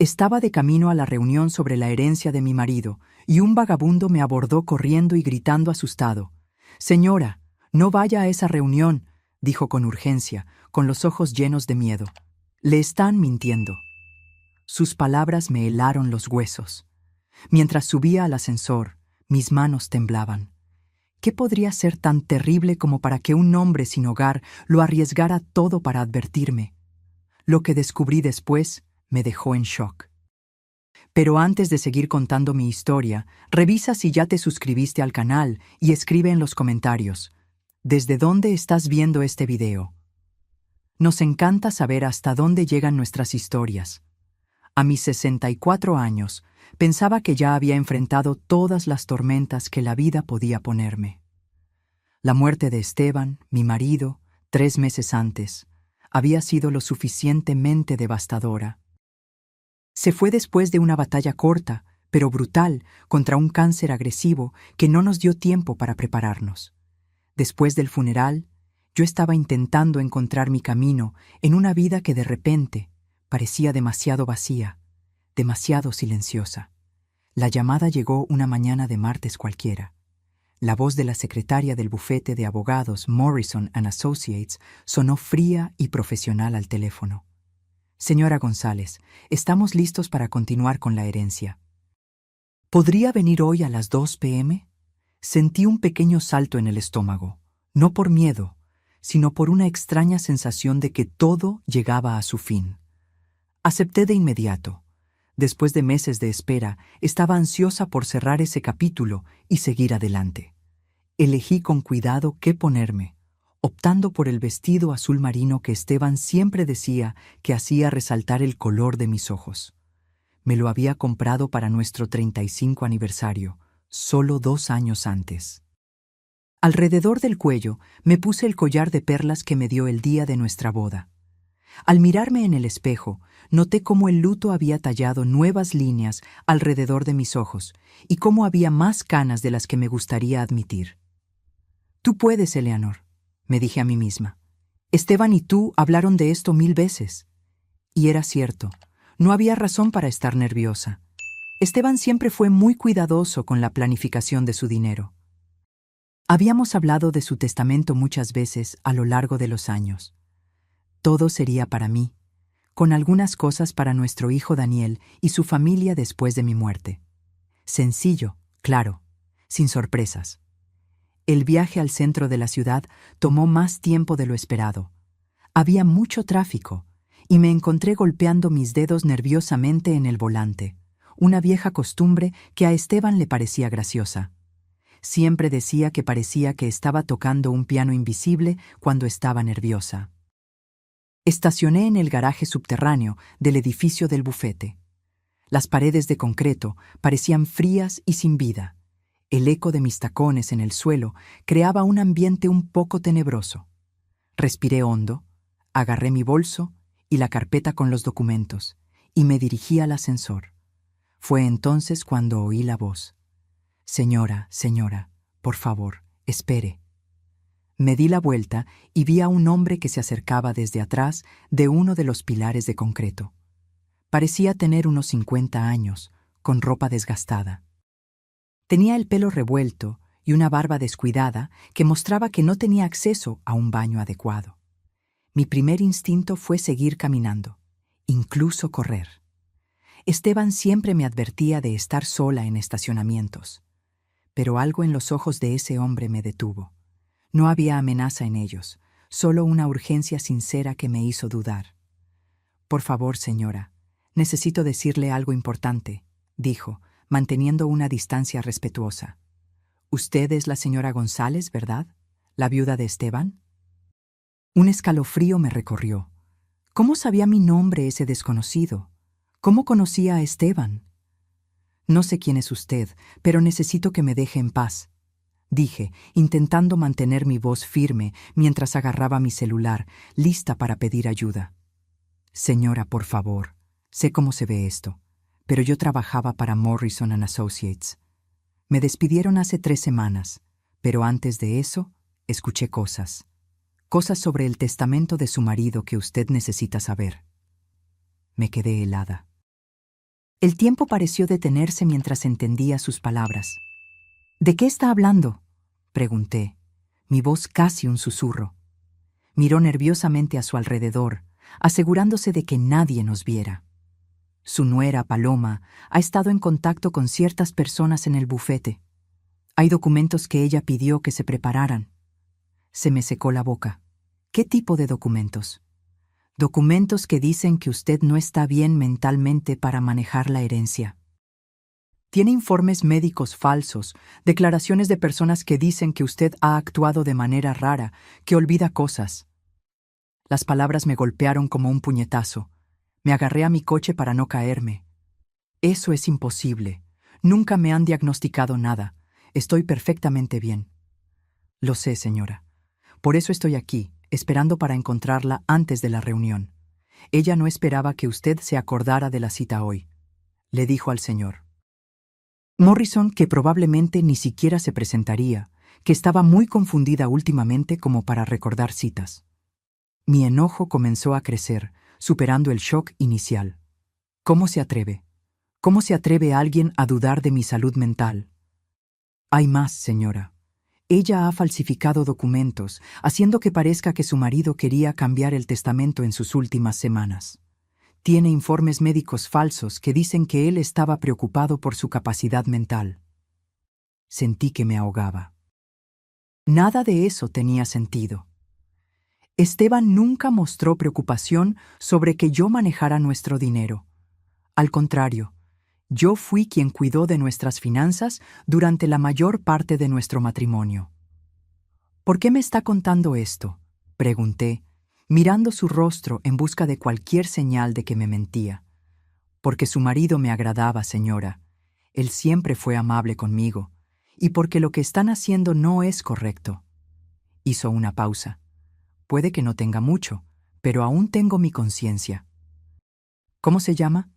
Estaba de camino a la reunión sobre la herencia de mi marido, y un vagabundo me abordó corriendo y gritando asustado. «Señora, no vaya a esa reunión», dijo con urgencia, con los ojos llenos de miedo. «Le están mintiendo». Sus palabras me helaron los huesos. Mientras subía al ascensor, mis manos temblaban. ¿Qué podría ser tan terrible como para que un hombre sin hogar lo arriesgara todo para advertirme? Lo que descubrí después me dejó en shock. Pero antes de seguir contando mi historia, revisa si ya te suscribiste al canal y escribe en los comentarios, ¿desde dónde estás viendo este video? Nos encanta saber hasta dónde llegan nuestras historias. A mis 64 años, pensaba que ya había enfrentado todas las tormentas que la vida podía ponerme. La muerte de Esteban, mi marido, 3 meses antes, había sido lo suficientemente devastadora. Se fue después de una batalla corta, pero brutal, contra un cáncer agresivo que no nos dio tiempo para prepararnos. Después del funeral, yo estaba intentando encontrar mi camino en una vida que de repente parecía demasiado vacía, demasiado silenciosa. La llamada llegó una mañana de martes cualquiera. La voz de la secretaria del bufete de abogados Morrison & Associates sonó fría y profesional al teléfono. «Señora González, estamos listos para continuar con la herencia. ¿Podría venir hoy a las 2 p.m.? Sentí un pequeño salto en el estómago, no por miedo, sino por una extraña sensación de que todo llegaba a su fin. Acepté de inmediato. Después de meses de espera, estaba ansiosa por cerrar ese capítulo y seguir adelante. Elegí con cuidado qué ponerme, optando por el vestido azul marino que Esteban siempre decía que hacía resaltar el color de mis ojos. Me lo había comprado para nuestro 35 aniversario, solo 2 años antes. Alrededor del cuello me puse el collar de perlas que me dio el día de nuestra boda. Al mirarme en el espejo, noté cómo el luto había tallado nuevas líneas alrededor de mis ojos y cómo había más canas de las que me gustaría admitir. «Tú puedes, Eleanor», me dije a mí misma. «Esteban y tú hablaron de esto 1000 veces». Y era cierto, no había razón para estar nerviosa. Esteban siempre fue muy cuidadoso con la planificación de su dinero. Habíamos hablado de su testamento muchas veces a lo largo de los años. Todo sería para mí, con algunas cosas para nuestro hijo Daniel y su familia después de mi muerte. Sencillo, claro, sin sorpresas. El viaje al centro de la ciudad tomó más tiempo de lo esperado. Había mucho tráfico y me encontré golpeando mis dedos nerviosamente en el volante, una vieja costumbre que a Esteban le parecía graciosa. Siempre decía que parecía que estaba tocando un piano invisible cuando estaba nerviosa. Estacioné en el garaje subterráneo del edificio del bufete. Las paredes de concreto parecían frías y sin vida. El eco de mis tacones en el suelo creaba un ambiente un poco tenebroso. Respiré hondo, agarré mi bolso y la carpeta con los documentos, y me dirigí al ascensor. Fue entonces cuando oí la voz. «Señora, señora, por favor, espere». Me di la vuelta y vi a un hombre que se acercaba desde atrás de uno de los pilares de concreto. Parecía tener unos 50 años, con ropa desgastada. Tenía el pelo revuelto y una barba descuidada que mostraba que no tenía acceso a un baño adecuado. Mi primer instinto fue seguir caminando, incluso correr. Esteban siempre me advertía de estar sola en estacionamientos, pero algo en los ojos de ese hombre me detuvo. No había amenaza en ellos, solo una urgencia sincera que me hizo dudar. «Por favor, señora, necesito decirle algo importante», dijo, manteniendo una distancia respetuosa. «Usted es la señora González, ¿verdad? ¿La viuda de Esteban?» Un escalofrío me recorrió. ¿Cómo sabía mi nombre ese desconocido? ¿Cómo conocía a Esteban? «No sé quién es usted, pero necesito que me deje en paz», dije, intentando mantener mi voz firme mientras agarraba mi celular, lista para pedir ayuda. «Señora, por favor, sé cómo se ve esto, pero yo trabajaba para Morrison & Associates. Me despidieron hace 3 semanas, pero antes de eso, escuché cosas sobre el testamento de su marido que usted necesita saber». Me quedé helada. El tiempo pareció detenerse mientras entendía sus palabras. ¿De qué está hablando?, pregunté, mi voz casi un susurro. Miró nerviosamente a su alrededor, asegurándose de que nadie nos viera. Su nuera, Paloma, ha estado en contacto con ciertas personas en el bufete. Hay documentos que ella pidió que se prepararan. Se me secó la boca. ¿Qué tipo de documentos? Documentos que dicen que usted no está bien mentalmente para manejar la herencia. Tiene informes médicos falsos, declaraciones de personas que dicen que usted ha actuado de manera rara, que olvida cosas. Las palabras me golpearon como un puñetazo. Me agarré a mi coche para no caerme. Eso es imposible. Nunca me han diagnosticado nada. Estoy perfectamente bien. Lo sé, señora. Por eso estoy aquí, esperando para encontrarla antes de la reunión. Ella no esperaba que usted se acordara de la cita hoy, le dijo al señor Morrison, que probablemente ni siquiera se presentaría, que estaba muy confundida últimamente como para recordar citas. Mi enojo comenzó a crecer, superando el shock inicial. ¿Cómo se atreve? ¿Cómo se atreve alguien a dudar de mi salud mental? Hay más, señora. Ella ha falsificado documentos, haciendo que parezca que su marido quería cambiar el testamento en sus últimas semanas. Tiene informes médicos falsos que dicen que él estaba preocupado por su capacidad mental. Sentí que me ahogaba. Nada de eso tenía sentido. Esteban nunca mostró preocupación sobre que yo manejara nuestro dinero. Al contrario, yo fui quien cuidó de nuestras finanzas durante la mayor parte de nuestro matrimonio. ¿Por qué me está contando esto?, pregunté, mirando su rostro en busca de cualquier señal de que me mentía. Porque su marido me agradaba, señora. Él siempre fue amable conmigo, y porque lo que están haciendo no es correcto. Hizo una pausa. Puede que no tenga mucho, pero aún tengo mi conciencia. ¿Cómo se llama?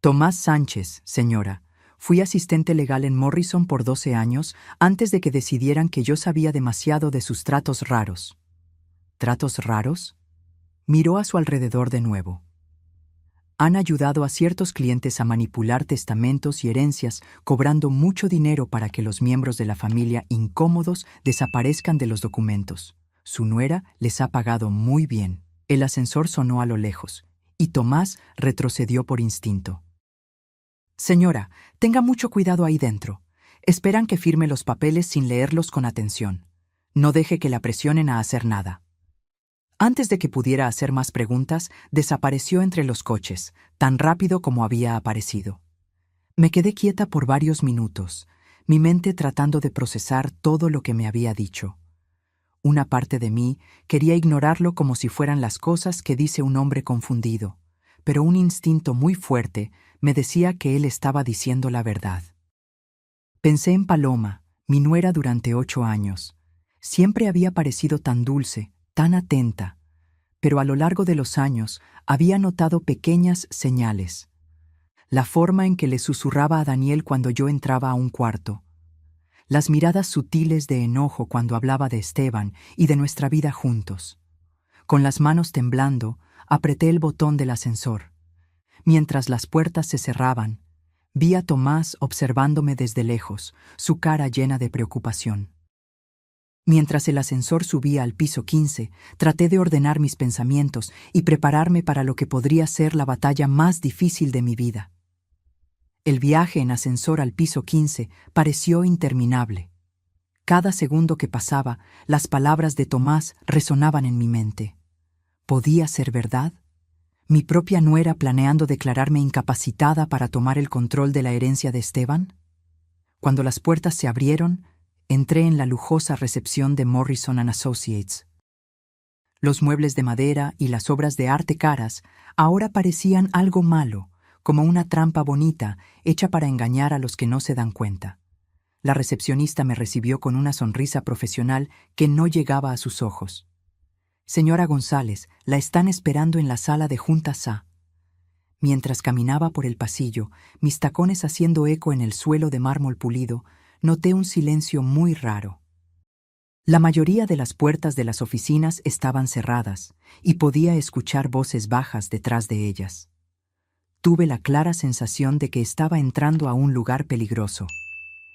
Tomás Sánchez, señora. Fui asistente legal en Morrison por 12 años antes de que decidieran que yo sabía demasiado de sus tratos raros. ¿Tratos raros? Miró a su alrededor de nuevo. Han ayudado a ciertos clientes a manipular testamentos y herencias, cobrando mucho dinero para que los miembros de la familia incómodos desaparezcan de los documentos. Su nuera les ha pagado muy bien. El ascensor sonó a lo lejos, y Tomás retrocedió por instinto. Señora, tenga mucho cuidado ahí dentro. Esperan que firme los papeles sin leerlos con atención. No deje que la presionen a hacer nada. Antes de que pudiera hacer más preguntas, desapareció entre los coches, tan rápido como había aparecido. Me quedé quieta por varios minutos, mi mente tratando de procesar todo lo que me había dicho. Una parte de mí quería ignorarlo como si fueran las cosas que dice un hombre confundido, pero un instinto muy fuerte me decía que él estaba diciendo la verdad. Pensé en Paloma, mi nuera durante 8 años. Siempre había parecido tan dulce, tan atenta, pero a lo largo de los años había notado pequeñas señales. La forma en que le susurraba a Daniel cuando yo entraba a un cuarto. Las miradas sutiles de enojo cuando hablaba de Esteban y de nuestra vida juntos. Con las manos temblando, apreté el botón del ascensor. Mientras las puertas se cerraban, vi a Tomás observándome desde lejos, su cara llena de preocupación. Mientras el ascensor subía al piso 15, traté de ordenar mis pensamientos y prepararme para lo que podría ser la batalla más difícil de mi vida. El viaje en ascensor al piso 15 pareció interminable. Cada segundo que pasaba, las palabras de Tomás resonaban en mi mente. ¿Podía ser verdad? ¿Mi propia nuera planeando declararme incapacitada para tomar el control de la herencia de Esteban? Cuando las puertas se abrieron, entré en la lujosa recepción de Morrison & Associates. Los muebles de madera y las obras de arte caras ahora parecían algo malo, como una trampa bonita hecha para engañar a los que no se dan cuenta. La recepcionista me recibió con una sonrisa profesional que no llegaba a sus ojos. Señora González, la están esperando en la sala de juntas A. Mientras caminaba por el pasillo, mis tacones haciendo eco en el suelo de mármol pulido, noté un silencio muy raro. La mayoría de las puertas de las oficinas estaban cerradas y podía escuchar voces bajas detrás de ellas. Tuve la clara sensación de que estaba entrando a un lugar peligroso.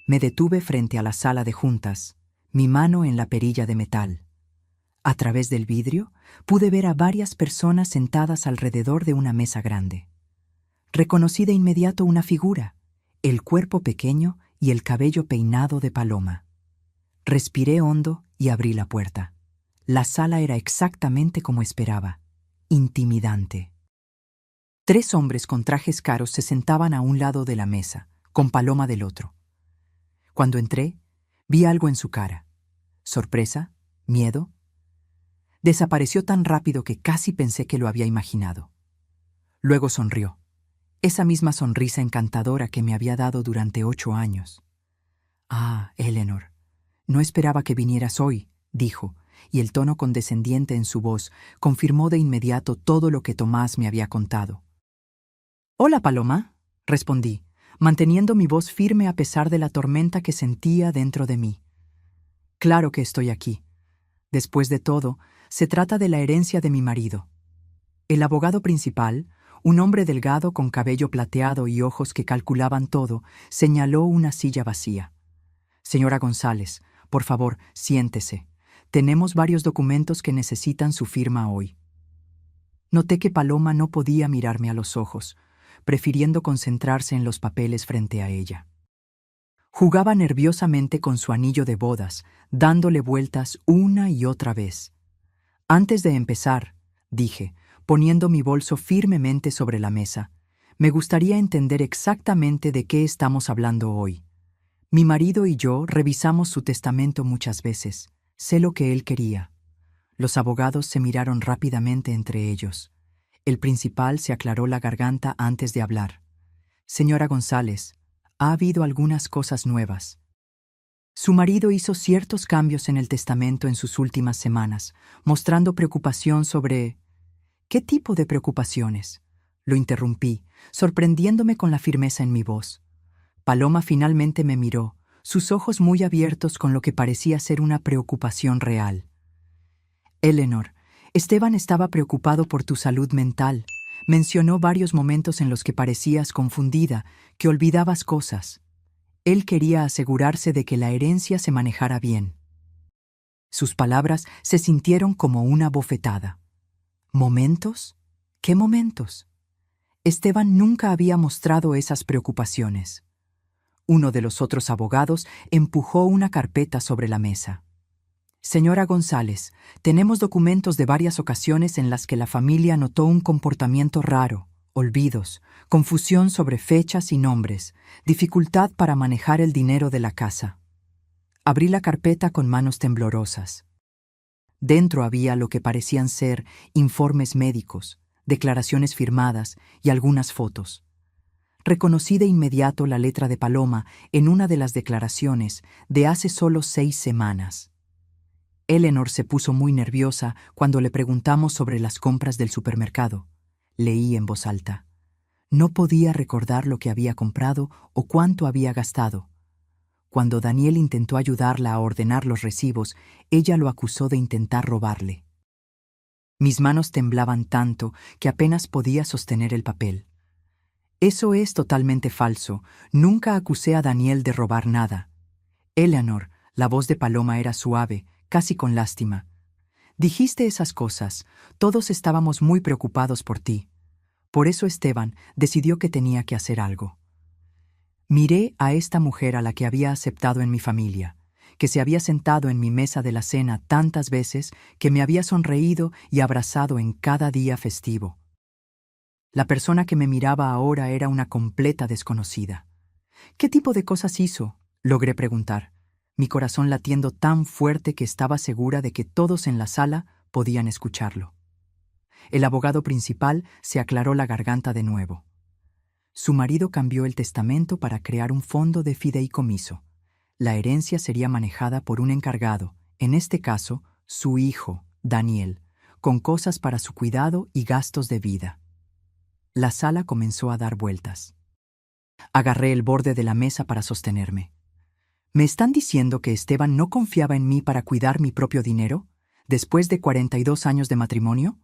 Me detuve frente a la sala de juntas, mi mano en la perilla de metal. A través del vidrio pude ver a varias personas sentadas alrededor de una mesa grande. Reconocí de inmediato una figura, el cuerpo pequeño y el cabello peinado de Paloma. Respiré hondo y abrí la puerta. La sala era exactamente como esperaba, intimidante. 3 hombres con trajes caros se sentaban a un lado de la mesa, con Paloma del otro. Cuando entré, vi algo en su cara. ¿Sorpresa? ¿Miedo? Desapareció tan rápido que casi pensé que lo había imaginado. Luego sonrió, esa misma sonrisa encantadora que me había dado durante 8 años. «Ah, Eleanor, no esperaba que vinieras hoy», dijo, y el tono condescendiente en su voz confirmó de inmediato todo lo que Tomás me había contado. «Hola, Paloma», respondí, manteniendo mi voz firme a pesar de la tormenta que sentía dentro de mí. «Claro que estoy aquí. Después de todo, se trata de la herencia de mi marido». El abogado principal, un hombre delgado con cabello plateado y ojos que calculaban todo, señaló una silla vacía. «Señora González, por favor, siéntese. Tenemos varios documentos que necesitan su firma hoy». Noté que Paloma no podía mirarme a los ojos, prefiriendo concentrarse en los papeles frente a ella. Jugaba nerviosamente con su anillo de bodas, dándole vueltas una y otra vez. «Antes de empezar», dije, poniendo mi bolso firmemente sobre la mesa, «me gustaría entender exactamente de qué estamos hablando hoy. Mi marido y yo revisamos su testamento muchas veces. Sé lo que él quería». Los abogados se miraron rápidamente entre ellos. El principal se aclaró la garganta antes de hablar. «Señora González, ha habido algunas cosas nuevas. Su marido hizo ciertos cambios en el testamento en sus últimas semanas, mostrando preocupación sobre...» «¿Qué tipo de preocupaciones?», lo interrumpí, sorprendiéndome con la firmeza en mi voz. Paloma finalmente me miró, sus ojos muy abiertos con lo que parecía ser una preocupación real. «Eleanor, Esteban estaba preocupado por tu salud mental. Mencionó varios momentos en los que parecías confundida, que olvidabas cosas. Él quería asegurarse de que la herencia se manejara bien». Sus palabras se sintieron como una bofetada. ¿Momentos? ¿Qué momentos? Esteban nunca había mostrado esas preocupaciones. Uno de los otros abogados empujó una carpeta sobre la mesa. «Señora González, tenemos documentos de varias ocasiones en las que la familia notó un comportamiento raro, olvidos, confusión sobre fechas y nombres, dificultad para manejar el dinero de la casa». Abrí la carpeta con manos temblorosas. Dentro había lo que parecían ser informes médicos, declaraciones firmadas y algunas fotos. Reconocí de inmediato la letra de Paloma en una de las declaraciones de hace solo 6 semanas. Eleanor se puso muy nerviosa cuando le preguntamos sobre las compras del supermercado. Leí en voz alta. No podía recordar lo que había comprado o cuánto había gastado. Cuando Daniel intentó ayudarla a ordenar los recibos, ella lo acusó de intentar robarle. Mis manos temblaban tanto que apenas podía sostener el papel. «Eso es totalmente falso. Nunca acusé a Daniel de robar nada». «Eleanor», la voz de Paloma era suave, casi con lástima. «Dijiste esas cosas. Todos estábamos muy preocupados por ti. Por eso Esteban decidió que tenía que hacer algo». Miré a esta mujer a la que había aceptado en mi familia, que se había sentado en mi mesa de la cena tantas veces, que me había sonreído y abrazado en cada día festivo. La persona que me miraba ahora era una completa desconocida. «¿Qué tipo de cosas hizo?», logré preguntar, mi corazón latiendo tan fuerte que estaba segura de que todos en la sala podían escucharlo. El abogado principal se aclaró la garganta de nuevo. Su marido cambió el testamento para crear un fondo de fideicomiso. La herencia sería manejada por un encargado, en este caso, su hijo, Daniel, con cosas para su cuidado y gastos de vida. La sala comenzó a dar vueltas. Agarré el borde de la mesa para sostenerme. ¿Me están diciendo que Esteban no confiaba en mí para cuidar mi propio dinero, después de 42 años de matrimonio?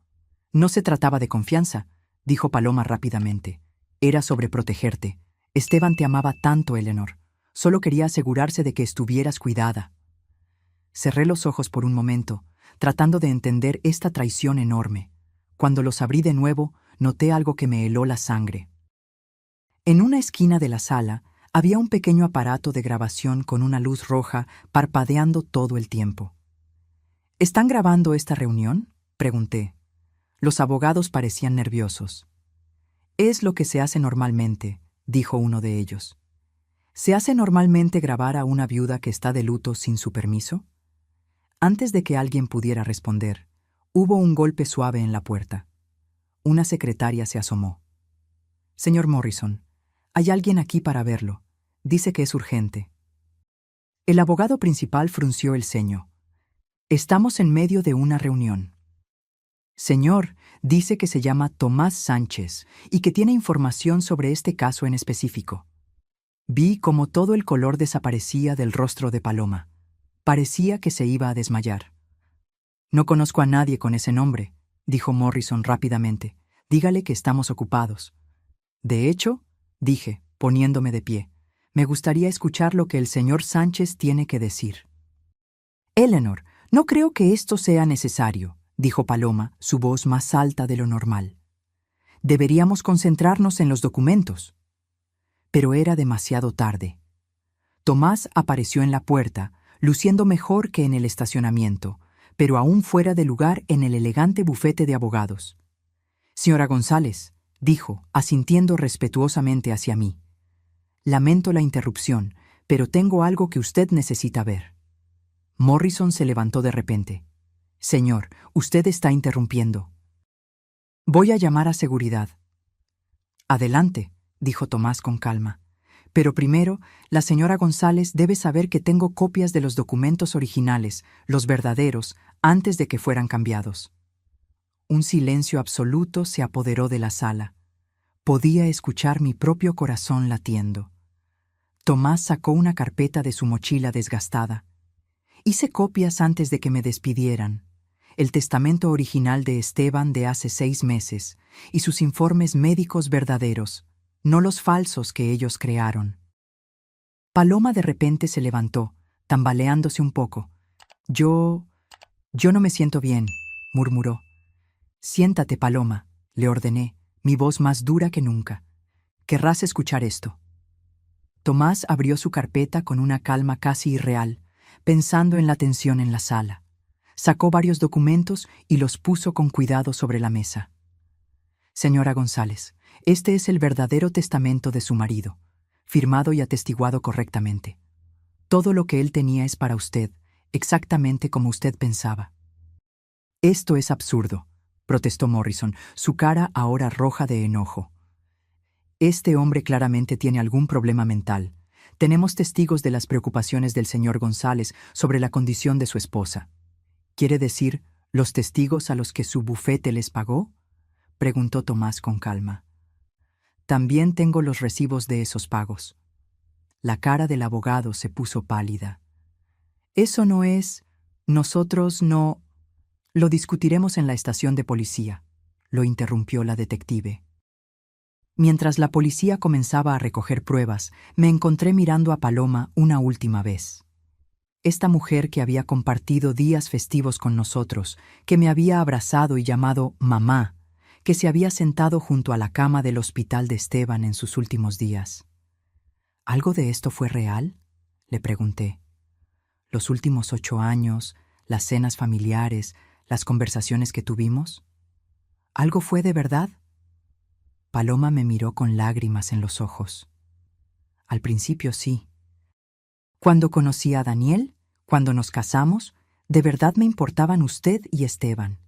No se trataba de confianza, dijo Paloma rápidamente. Era sobreprotegerte. Esteban te amaba tanto, Eleanor. Solo quería asegurarse de que estuvieras cuidada. Cerré los ojos por un momento, tratando de entender esta traición enorme. Cuando los abrí de nuevo, noté algo que me heló la sangre. En una esquina de la sala había un pequeño aparato de grabación con una luz roja parpadeando todo el tiempo. ¿Están grabando esta reunión?, pregunté. Los abogados parecían nerviosos. Es lo que se hace normalmente, dijo uno de ellos. ¿Se hace normalmente grabar a una viuda que está de luto sin su permiso? Antes de que alguien pudiera responder, hubo un golpe suave en la puerta. Una secretaria se asomó. Señor Morrison, hay alguien aquí para verlo. Dice que es urgente. El abogado principal frunció el ceño. Estamos en medio de una reunión. Señor, dice que se llama Tomás Sánchez y que tiene información sobre este caso en específico. Vi cómo todo el color desaparecía del rostro de Paloma. Parecía que se iba a desmayar. No conozco a nadie con ese nombre, dijo Morrison rápidamente. Dígale que estamos ocupados. De hecho, dije, poniéndome de pie, me gustaría escuchar lo que el señor Sánchez tiene que decir. Eleanor, no creo que esto sea necesario, dijo Paloma, su voz más alta de lo normal. Deberíamos concentrarnos en los documentos. Pero era demasiado tarde. Tomás apareció en la puerta, luciendo mejor que en el estacionamiento, pero aún fuera de lugar en el elegante bufete de abogados. Señora González, dijo, asintiendo respetuosamente hacia mí. Lamento la interrupción, pero tengo algo que usted necesita ver. Morrison se levantó de repente. Señor, usted está interrumpiendo. Voy a llamar a seguridad. Adelante, dijo Tomás con calma. Pero primero, la señora González debe saber que tengo copias de los documentos originales, los verdaderos, antes de que fueran cambiados. Un silencio absoluto se apoderó de la sala. Podía escuchar mi propio corazón latiendo. Tomás sacó una carpeta de su mochila desgastada. Hice copias antes de que me despidieran. El testamento original de Esteban de hace 6 meses y sus informes médicos verdaderos, no los falsos que ellos crearon. Paloma de repente se levantó, tambaleándose un poco. Yo no me siento bien, murmuró. Siéntate, Paloma, le ordené, mi voz más dura que nunca. Querrás escuchar esto. Tomás abrió su carpeta con una calma casi irreal, pensando en la tensión en la sala. Sacó varios documentos y los puso con cuidado sobre la mesa. Señora González, este es el verdadero testamento de su marido, firmado y atestiguado correctamente. Todo lo que él tenía es para usted, exactamente como usted pensaba. Esto es absurdo, protestó Morrison, su cara ahora roja de enojo. Este hombre claramente tiene algún problema mental. Tenemos testigos de las preocupaciones del señor González sobre la condición de su esposa. ¿Quiere decir, los testigos a los que su bufete les pagó?, preguntó Tomás con calma. También tengo los recibos de esos pagos. La cara del abogado se puso pálida. Eso no es... Nosotros no... Lo discutiremos en la estación de policía, lo interrumpió la detective. Mientras la policía comenzaba a recoger pruebas, me encontré mirando a Paloma una última vez. Esta mujer que había compartido días festivos con nosotros, que me había abrazado y llamado mamá, que se había sentado junto a la cama del hospital de Esteban en sus últimos días. ¿Algo de esto fue real?, le pregunté. Los últimos 8 años, las cenas familiares, las conversaciones que tuvimos. ¿Algo fue de verdad? Paloma me miró con lágrimas en los ojos. Al principio sí. Cuando conocí a Daniel, cuando nos casamos, de verdad me importaban usted y Esteban.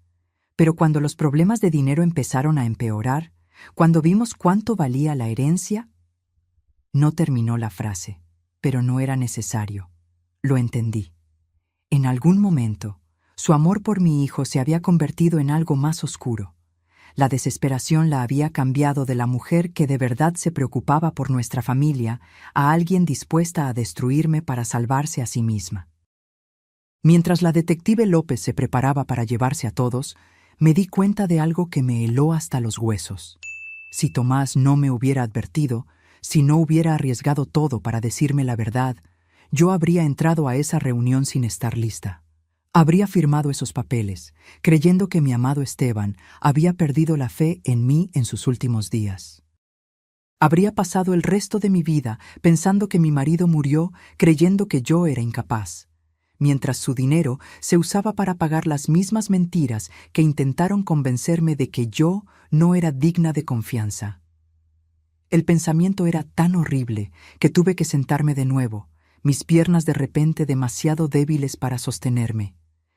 Pero cuando los problemas de dinero empezaron a empeorar, cuando vimos cuánto valía la herencia... No terminó la frase, pero no era necesario. Lo entendí. En algún momento, su amor por mi hijo se había convertido en algo más oscuro. La desesperación la había cambiado de la mujer que de verdad se preocupaba por nuestra familia a alguien dispuesta a destruirme para salvarse a sí misma. Mientras la detective López se preparaba para llevarse a todos, me di cuenta de algo que me heló hasta los huesos. Si Tomás no me hubiera advertido, si no hubiera arriesgado todo para decirme la verdad, yo habría entrado a esa reunión sin estar lista. Habría firmado esos papeles, creyendo que mi amado Esteban había perdido la fe en mí en sus últimos días. Habría pasado el resto de mi vida pensando que mi marido murió creyendo que yo era incapaz, mientras su dinero se usaba para pagar las mismas mentiras que intentaron convencerme de que yo no era digna de confianza. El pensamiento era tan horrible que tuve que sentarme de nuevo, mis piernas de repente demasiado débiles para sostenerme.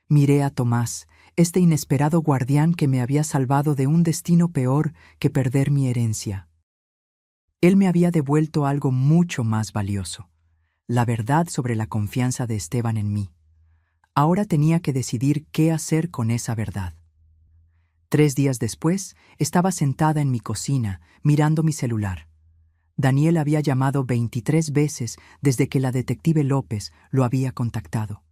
Miré a Tomás, este inesperado guardián que me había salvado de un destino peor que perder mi herencia. Él me había devuelto algo mucho más valioso, la verdad sobre la confianza de Esteban en mí. Ahora tenía que decidir qué hacer con esa verdad. 3 días después, estaba sentada en mi cocina, mirando mi celular. Daniel había llamado 23 veces desde que la detective López lo había contactado.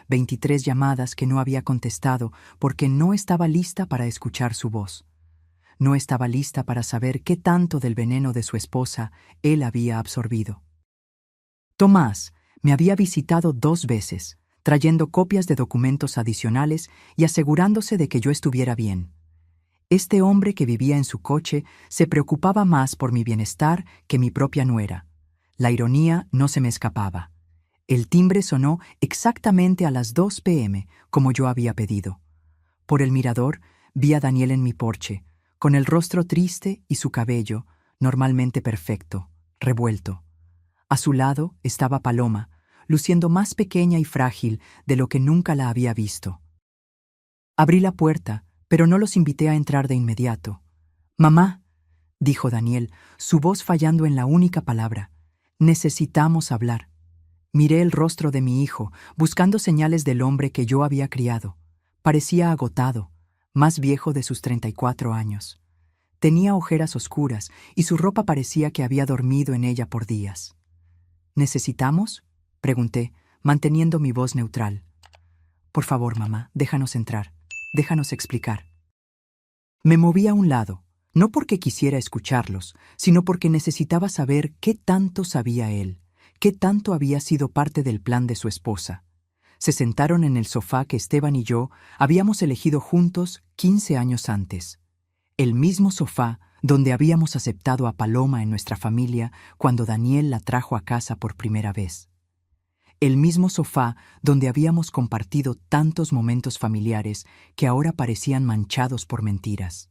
23 llamadas que no había contestado porque no estaba lista para escuchar su voz. No estaba lista para saber qué tanto del veneno de su esposa él había absorbido. Tomás me había visitado 2 veces, trayendo copias de documentos adicionales y asegurándose de que yo estuviera bien. Este hombre que vivía en su coche se preocupaba más por mi bienestar que mi propia nuera. La ironía no se me escapaba. El timbre sonó exactamente a las 2 p.m., como yo había pedido. Por el mirador vi a Daniel en mi porche, con el rostro triste y su cabello, normalmente perfecto, revuelto. A su lado estaba Paloma, luciendo más pequeña y frágil de lo que nunca la había visto. Abrí la puerta, pero no los invité a entrar de inmediato. «Mamá», dijo Daniel, su voz fallando en la única palabra, «necesitamos hablar». Miré el rostro de mi hijo, buscando señales del hombre que yo había criado. Parecía agotado, más viejo de sus 34 años. Tenía ojeras oscuras y su ropa parecía que había dormido en ella por días. «¿Necesitamos?», pregunté, manteniendo mi voz neutral. «Por favor, mamá, déjanos entrar. Déjanos explicar». Me moví a un lado, no porque quisiera escucharlos, sino porque necesitaba saber qué tanto sabía él, qué tanto había sido parte del plan de su esposa. Se sentaron en el sofá que Esteban y yo habíamos elegido juntos 15 años antes. El mismo sofá donde habíamos aceptado a Paloma en nuestra familia cuando Daniel la trajo a casa por primera vez. El mismo sofá donde habíamos compartido tantos momentos familiares que ahora parecían manchados por mentiras.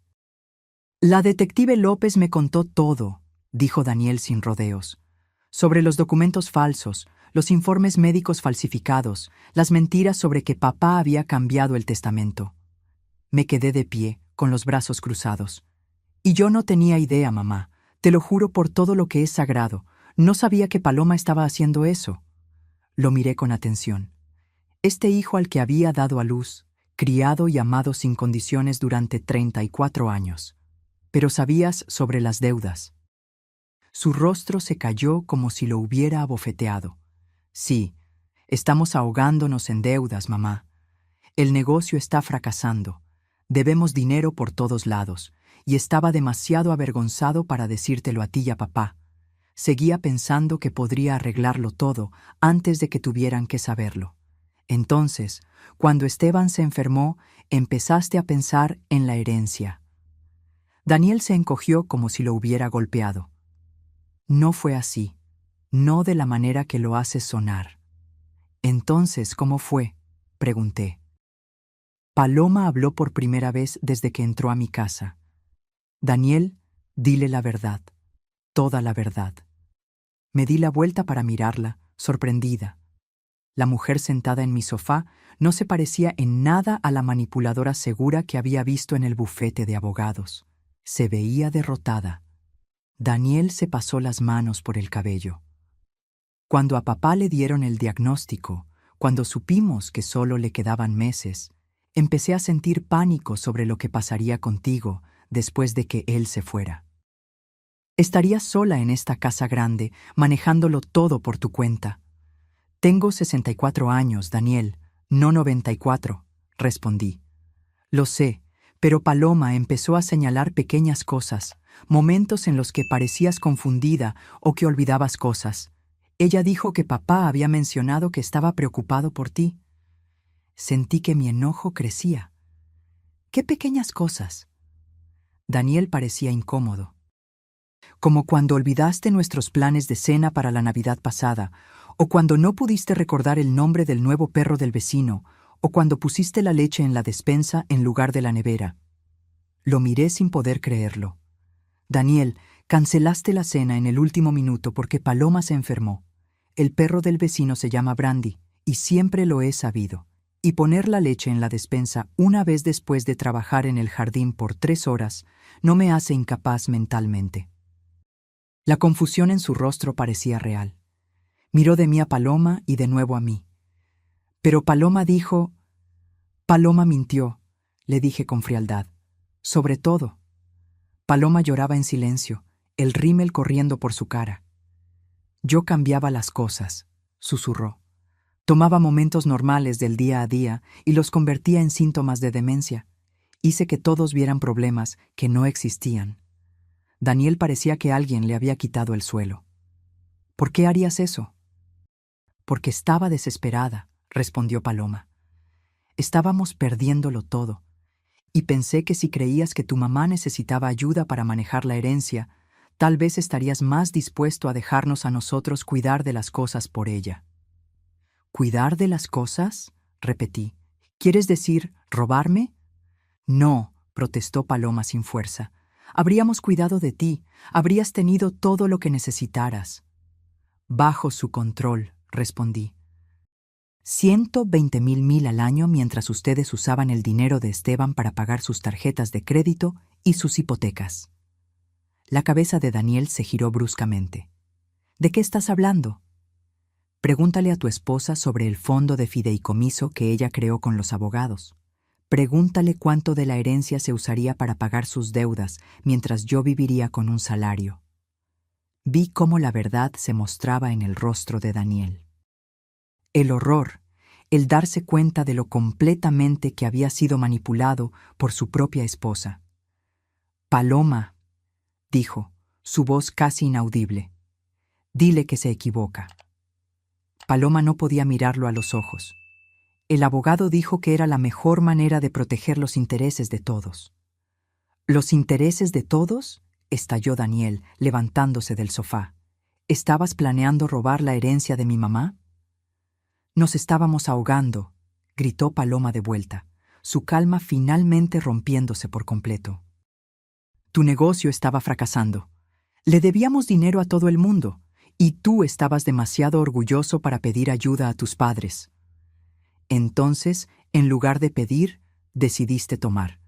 «La detective López me contó todo», dijo Daniel sin rodeos, «sobre los documentos falsos, los informes médicos falsificados, las mentiras sobre que papá había cambiado el testamento». Me quedé de pie, con los brazos cruzados. «Y yo no tenía idea, mamá, te lo juro por todo lo que es sagrado, no sabía que Paloma estaba haciendo eso». Lo miré con atención. Este hijo al que había dado a luz, criado y amado sin condiciones durante 34 años. Pero sabías sobre las deudas. Su rostro se cayó como si lo hubiera abofeteado. «Sí, estamos ahogándonos en deudas, mamá. El negocio está fracasando. Debemos dinero por todos lados, y estaba demasiado avergonzado para decírtelo a ti y a papá. Seguía pensando que podría arreglarlo todo antes de que tuvieran que saberlo. Entonces, cuando Esteban se enfermó, empezaste a pensar en la herencia». Daniel se encogió como si lo hubiera golpeado. «No fue así, no de la manera que lo haces sonar». «Entonces, ¿cómo fue?», pregunté. «Paloma habló por primera vez desde que entró a mi casa. Daniel, dile la verdad, toda la verdad». Me di la vuelta para mirarla, sorprendida. La mujer sentada en mi sofá no se parecía en nada a la manipuladora segura que había visto en el bufete de abogados. Se veía derrotada. Daniel se pasó las manos por el cabello. «Cuando a papá le dieron el diagnóstico, cuando supimos que solo le quedaban meses, empecé a sentir pánico sobre lo que pasaría contigo después de que él se fuera. Estarías sola en esta casa grande, manejándolo todo por tu cuenta». «Tengo 64 años, Daniel, no 94», respondí. «Lo sé, pero Paloma empezó a señalar pequeñas cosas, momentos en los que parecías confundida o que olvidabas cosas. Ella dijo que papá había mencionado que estaba preocupado por ti. Sentí que mi enojo crecía. ¡Qué pequeñas cosas! Daniel parecía incómodo. Como cuando olvidaste nuestros planes de cena para la Navidad pasada, o cuando no pudiste recordar el nombre del nuevo perro del vecino, o cuando pusiste la leche en la despensa en lugar de la nevera. Lo miré sin poder creerlo. Daniel, cancelaste la cena en el último minuto porque Paloma se enfermó. El perro del vecino se llama Brandy, y siempre lo he sabido. Y poner la leche en la despensa una vez después de trabajar en el jardín por 3 horas no me hace incapaz mentalmente. La confusión en su rostro parecía real. Miró de mí a Paloma y de nuevo a mí. Pero Paloma dijo... Paloma mintió, le dije con frialdad. Sobre todo. Paloma lloraba en silencio, el rímel corriendo por su cara. Yo cambiaba las cosas, susurró. Tomaba momentos normales del día a día y los convertía en síntomas de demencia. Hice que todos vieran problemas que no existían. Daniel parecía que alguien le había quitado el suelo. ¿Por qué harías eso? Porque estaba desesperada, respondió Paloma. Estábamos perdiéndolo todo, y pensé que si creías que tu mamá necesitaba ayuda para manejar la herencia, tal vez estarías más dispuesto a dejarnos a nosotros cuidar de las cosas por ella. ¿Cuidar de las cosas? Repetí. ¿Quieres decir robarme? No, protestó Paloma sin fuerza. Habríamos cuidado de ti, habrías tenido todo lo que necesitaras. Bajo su control, respondí. 120,000 al año mientras ustedes usaban el dinero de Esteban para pagar sus tarjetas de crédito y sus hipotecas. La cabeza de Daniel se giró bruscamente. ¿De qué estás hablando? Pregúntale a tu esposa sobre el fondo de fideicomiso que ella creó con los abogados. Pregúntale cuánto de la herencia se usaría para pagar sus deudas mientras yo viviría con un salario. Vi cómo la verdad se mostraba en el rostro de Daniel. El horror, el darse cuenta de lo completamente que había sido manipulado por su propia esposa. Paloma, dijo, su voz casi inaudible. Dile que se equivoca. Paloma no podía mirarlo a los ojos. El abogado dijo que era la mejor manera de proteger los intereses de todos. ¿Los intereses de todos? Estalló Daniel, levantándose del sofá. ¿Estabas planeando robar la herencia de mi mamá? Nos estábamos ahogando, gritó Paloma de vuelta, su calma finalmente rompiéndose por completo. Tu negocio estaba fracasando. Le debíamos dinero a todo el mundo, y tú estabas demasiado orgulloso para pedir ayuda a tus padres. Entonces, en lugar de pedir, decidiste tomar,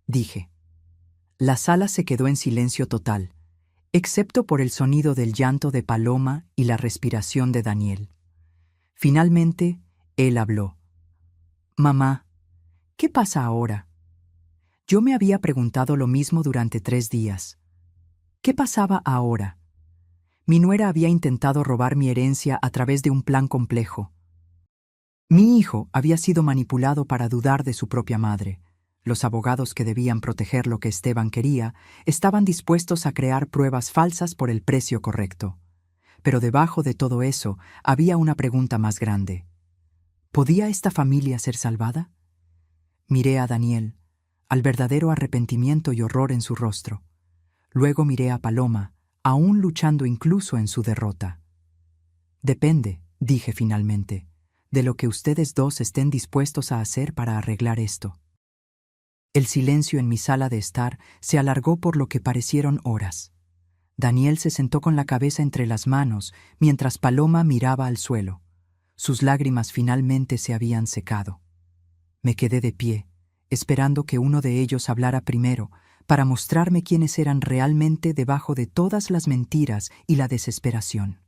dije. La sala se quedó en silencio total, excepto por el sonido del llanto de Paloma y la respiración de Daniel. Finalmente, él habló. Mamá, ¿qué pasa ahora? Yo me había preguntado lo mismo durante 3 días. ¿Qué pasaba ahora? Mi nuera había intentado robar mi herencia a través de un plan complejo. Mi hijo había sido manipulado para dudar de su propia madre. Los abogados que debían proteger lo que Esteban quería estaban dispuestos a crear pruebas falsas por el precio correcto. Pero debajo de todo eso había una pregunta más grande. ¿Podía esta familia ser salvada? Miré a Daniel, al verdadero arrepentimiento y horror en su rostro. Luego miré a Paloma, aún luchando incluso en su derrota. Depende, dije finalmente, de lo que ustedes dos estén dispuestos a hacer para arreglar esto. El silencio en mi sala de estar se alargó por lo que parecieron horas. Daniel se sentó con la cabeza entre las manos mientras Paloma miraba al suelo. Sus lágrimas finalmente se habían secado. Me quedé de pie, esperando que uno de ellos hablara primero, para mostrarme quiénes eran realmente debajo de todas las mentiras y la desesperación.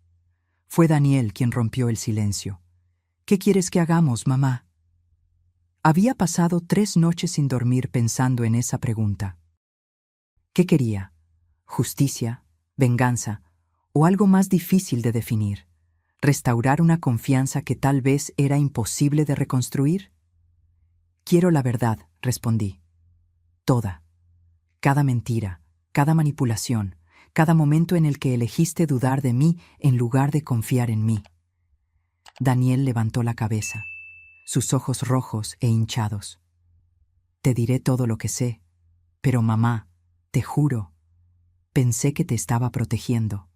Fue Daniel quien rompió el silencio. ¿Qué quieres que hagamos, mamá? Había pasado 3 noches sin dormir pensando en esa pregunta. ¿Qué quería? ¿Justicia? ¿Venganza? ¿O algo más difícil de definir? ¿Restaurar una confianza que tal vez era imposible de reconstruir? Quiero la verdad, respondí. Toda. Cada mentira, cada manipulación, cada momento en el que elegiste dudar de mí en lugar de confiar en mí. Daniel levantó la cabeza, sus ojos rojos e hinchados. Te diré todo lo que sé, pero mamá, te juro, pensé que te estaba protegiendo.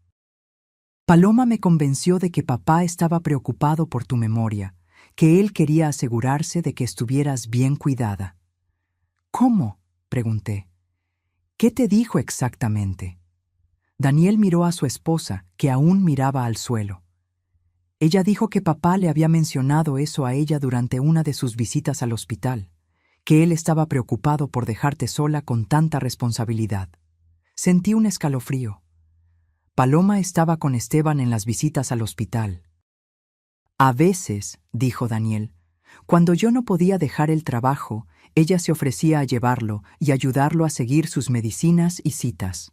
Paloma me convenció de que papá estaba preocupado por tu memoria, que él quería asegurarse de que estuvieras bien cuidada. ¿Cómo?, pregunté. ¿Qué te dijo exactamente? Daniel miró a su esposa, que aún miraba al suelo. Ella dijo que papá le había mencionado eso a ella durante una de sus visitas al hospital, que él estaba preocupado por dejarte sola con tanta responsabilidad. Sentí un escalofrío. Paloma estaba con Esteban en las visitas al hospital. A veces, dijo Daniel, cuando yo no podía dejar el trabajo, ella se ofrecía a llevarlo y ayudarlo a seguir sus medicinas y citas.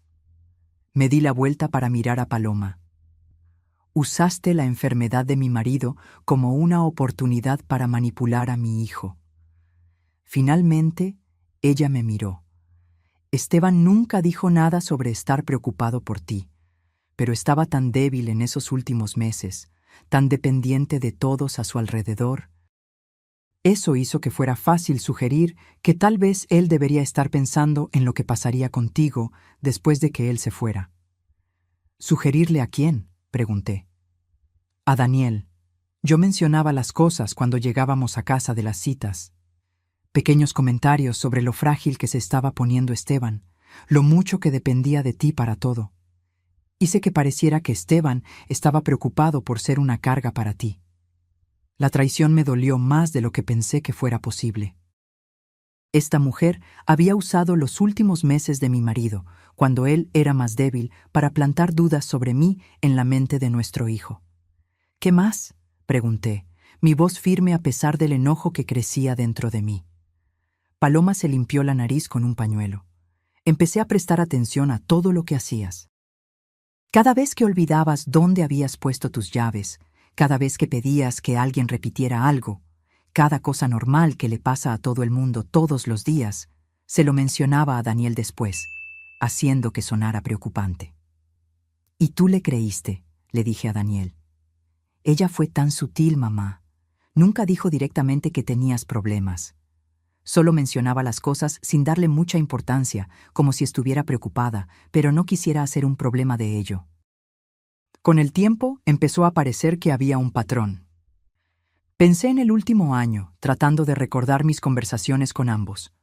Me di la vuelta para mirar a Paloma. Usaste la enfermedad de mi marido como una oportunidad para manipular a mi hijo. Finalmente, ella me miró. Esteban nunca dijo nada sobre estar preocupado por ti, pero estaba tan débil en esos últimos meses, tan dependiente de todos a su alrededor. Eso hizo que fuera fácil sugerir que tal vez él debería estar pensando en lo que pasaría contigo después de que él se fuera. ¿Sugerirle a quién?, pregunté. A Daniel. Yo mencionaba las cosas cuando llegábamos a casa de las citas. Pequeños comentarios sobre lo frágil que se estaba poniendo Esteban, lo mucho que dependía de ti para todo. Hice que pareciera que Esteban estaba preocupado por ser una carga para ti. La traición me dolió más de lo que pensé que fuera posible. Esta mujer había usado los últimos meses de mi marido, cuando él era más débil, para plantar dudas sobre mí en la mente de nuestro hijo. ¿Qué más?, pregunté, mi voz firme a pesar del enojo que crecía dentro de mí. Paloma se limpió la nariz con un pañuelo. Empecé a prestar atención a todo lo que hacías. Cada vez que olvidabas dónde habías puesto tus llaves, cada vez que pedías que alguien repitiera algo, cada cosa normal que le pasa a todo el mundo todos los días, se lo mencionaba a Daniel después, haciendo que sonara preocupante. «Y tú le creíste», le dije a Daniel. «Ella fue tan sutil, mamá. Nunca dijo directamente que tenías problemas. Solo mencionaba las cosas sin darle mucha importancia, como si estuviera preocupada, pero no quisiera hacer un problema de ello». Con el tiempo empezó a parecer que había un patrón. Pensé en el último año, tratando de recordar mis conversaciones con ambos.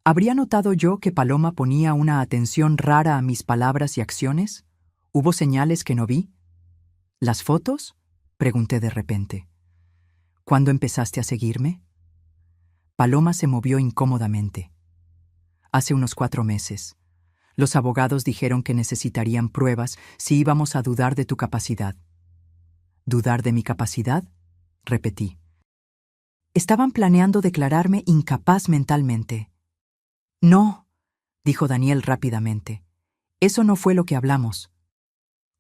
¿Habría notado yo que Paloma ponía una atención rara a mis palabras y acciones? ¿Hubo señales que no vi? ¿Las fotos?, pregunté de repente. ¿Cuándo empezaste a seguirme? Paloma se movió incómodamente. Hace unos 4 meses. Los abogados dijeron que necesitarían pruebas si íbamos a dudar de tu capacidad. ¿Dudar de mi capacidad?, repetí. Estaban planeando declararme incapaz mentalmente. No, dijo Daniel rápidamente. Eso no fue lo que hablamos.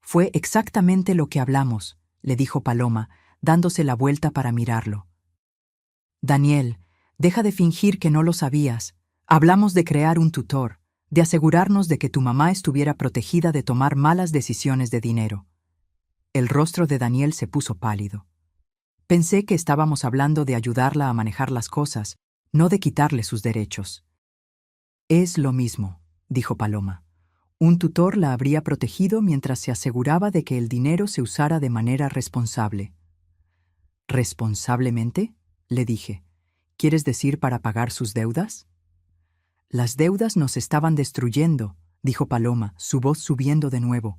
Fue exactamente lo que hablamos, le dijo Paloma, dándose la vuelta para mirarlo. Daniel, deja de fingir que no lo sabías. Hablamos de crear un tutor, de asegurarnos de que tu mamá estuviera protegida de tomar malas decisiones de dinero. El rostro de Daniel se puso pálido. Pensé que estábamos hablando de ayudarla a manejar las cosas, no de quitarle sus derechos. Es lo mismo, dijo Paloma. Un tutor la habría protegido mientras se aseguraba de que el dinero se usara de manera responsable. ¿Responsablemente?, le dije. ¿Quieres decir para pagar sus deudas? Las deudas nos estaban destruyendo, dijo Paloma, su voz subiendo de nuevo.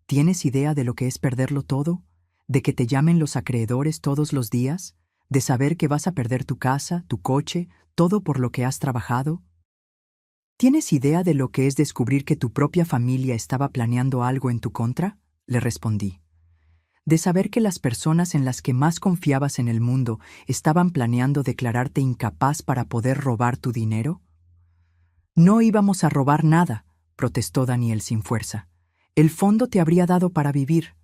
¿Tienes idea de lo que es perderlo todo? ¿De que te llamen los acreedores todos los días? ¿De saber que vas a perder tu casa, tu coche, todo por lo que has trabajado? ¿Tienes idea de lo que es descubrir que tu propia familia estaba planeando algo en tu contra?, le respondí. ¿De saber que las personas en las que más confiabas en el mundo estaban planeando declararte incapaz para poder robar tu dinero? No íbamos a robar nada, protestó Daniel sin fuerza. El fondo te habría dado para vivir.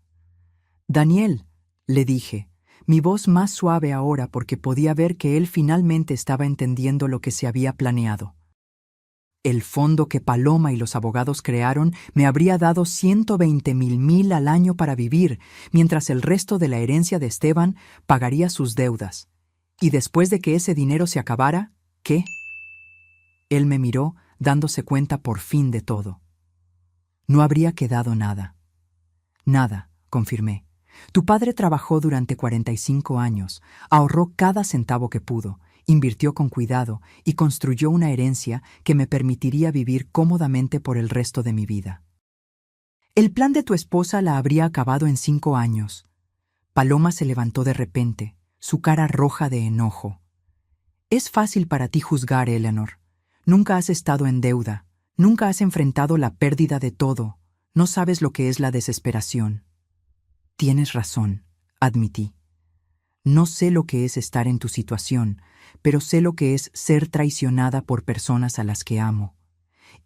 Daniel, le dije, mi voz más suave ahora porque podía ver que él finalmente estaba entendiendo lo que se había planeado. El fondo que Paloma y los abogados crearon me habría dado 120,000 al año para vivir, mientras el resto de la herencia de Esteban pagaría sus deudas. Y después de que ese dinero se acabara, ¿qué? Él me miró, dándose cuenta por fin de todo. No habría quedado nada. Nada, confirmé. Tu padre trabajó durante 45 años, ahorró cada centavo que pudo, invirtió con cuidado y construyó una herencia que me permitiría vivir cómodamente por el resto de mi vida. El plan de tu esposa la habría acabado en 5 años. Paloma se levantó de repente, su cara roja de enojo. Es fácil para ti juzgar, Eleanor. Nunca has estado en deuda, nunca has enfrentado la pérdida de todo, no sabes lo que es la desesperación. Tienes razón, admití. No sé lo que es estar en tu situación, pero sé lo que es ser traicionada por personas a las que amo.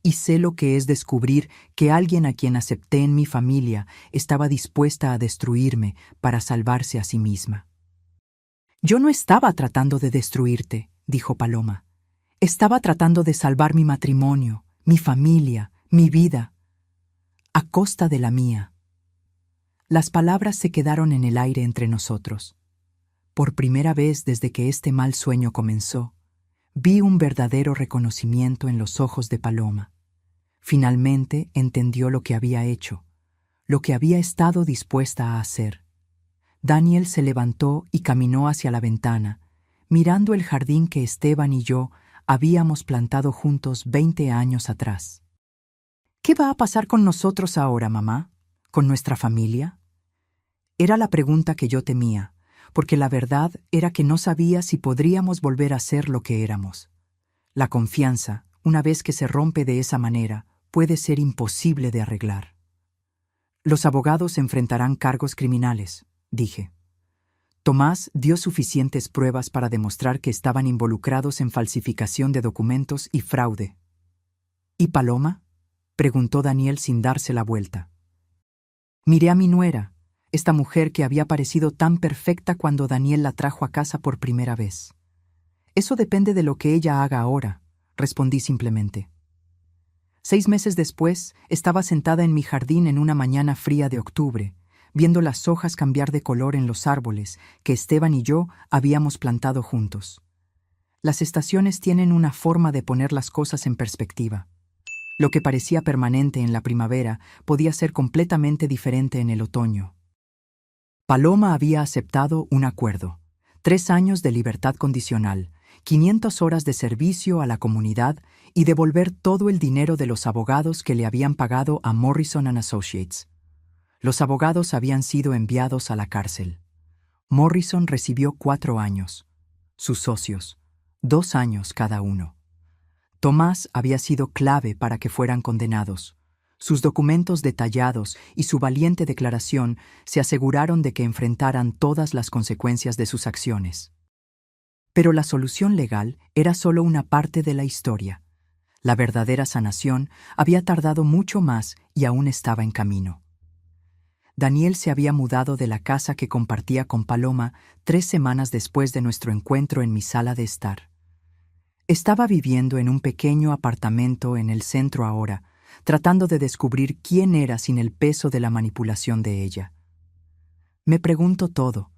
Y sé lo que es descubrir que alguien a quien acepté en mi familia estaba dispuesta a destruirme para salvarse a sí misma. Yo no estaba tratando de destruirte, dijo Paloma. Estaba tratando de salvar mi matrimonio, mi familia, mi vida, a costa de la mía. Las palabras se quedaron en el aire entre nosotros. Por primera vez desde que este mal sueño comenzó, vi un verdadero reconocimiento en los ojos de Paloma. Finalmente entendió lo que había hecho, lo que había estado dispuesta a hacer. Daniel se levantó y caminó hacia la ventana, mirando el jardín que Esteban y yo habíamos plantado juntos 20 años atrás. ¿Qué va a pasar con nosotros ahora, mamá? ¿Con nuestra familia? Era la pregunta que yo temía, porque la verdad era que no sabía si podríamos volver a ser lo que éramos. La confianza, una vez que se rompe de esa manera, puede ser imposible de arreglar. Los abogados enfrentarán cargos criminales, dije. Tomás dio suficientes pruebas para demostrar que estaban involucrados en falsificación de documentos y fraude. ¿Y Paloma?, preguntó Daniel sin darse la vuelta. Miré a mi nuera, esta mujer que había parecido tan perfecta cuando Daniel la trajo a casa por primera vez. Eso depende de lo que ella haga ahora, respondí simplemente. 6 meses después, estaba sentada en mi jardín en una mañana fría de octubre, viendo las hojas cambiar de color en los árboles que Esteban y yo habíamos plantado juntos. Las estaciones tienen una forma de poner las cosas en perspectiva. Lo que parecía permanente en la primavera podía ser completamente diferente en el otoño. Paloma había aceptado un acuerdo: 3 años de libertad condicional, 500 horas de servicio a la comunidad y devolver todo el dinero de los abogados que le habían pagado a Morrison & Associates. Los abogados habían sido enviados a la cárcel. Morrison recibió 4 años. Sus socios, 2 años cada uno. Tomás había sido clave para que fueran condenados. Sus documentos detallados y su valiente declaración se aseguraron de que enfrentaran todas las consecuencias de sus acciones. Pero la solución legal era solo una parte de la historia. La verdadera sanación había tardado mucho más y aún estaba en camino. Daniel se había mudado de la casa que compartía con Paloma 3 semanas después de nuestro encuentro en mi sala de estar. Estaba viviendo en un pequeño apartamento en el centro ahora, tratando de descubrir quién era sin el peso de la manipulación de ella. Me pregunto todo,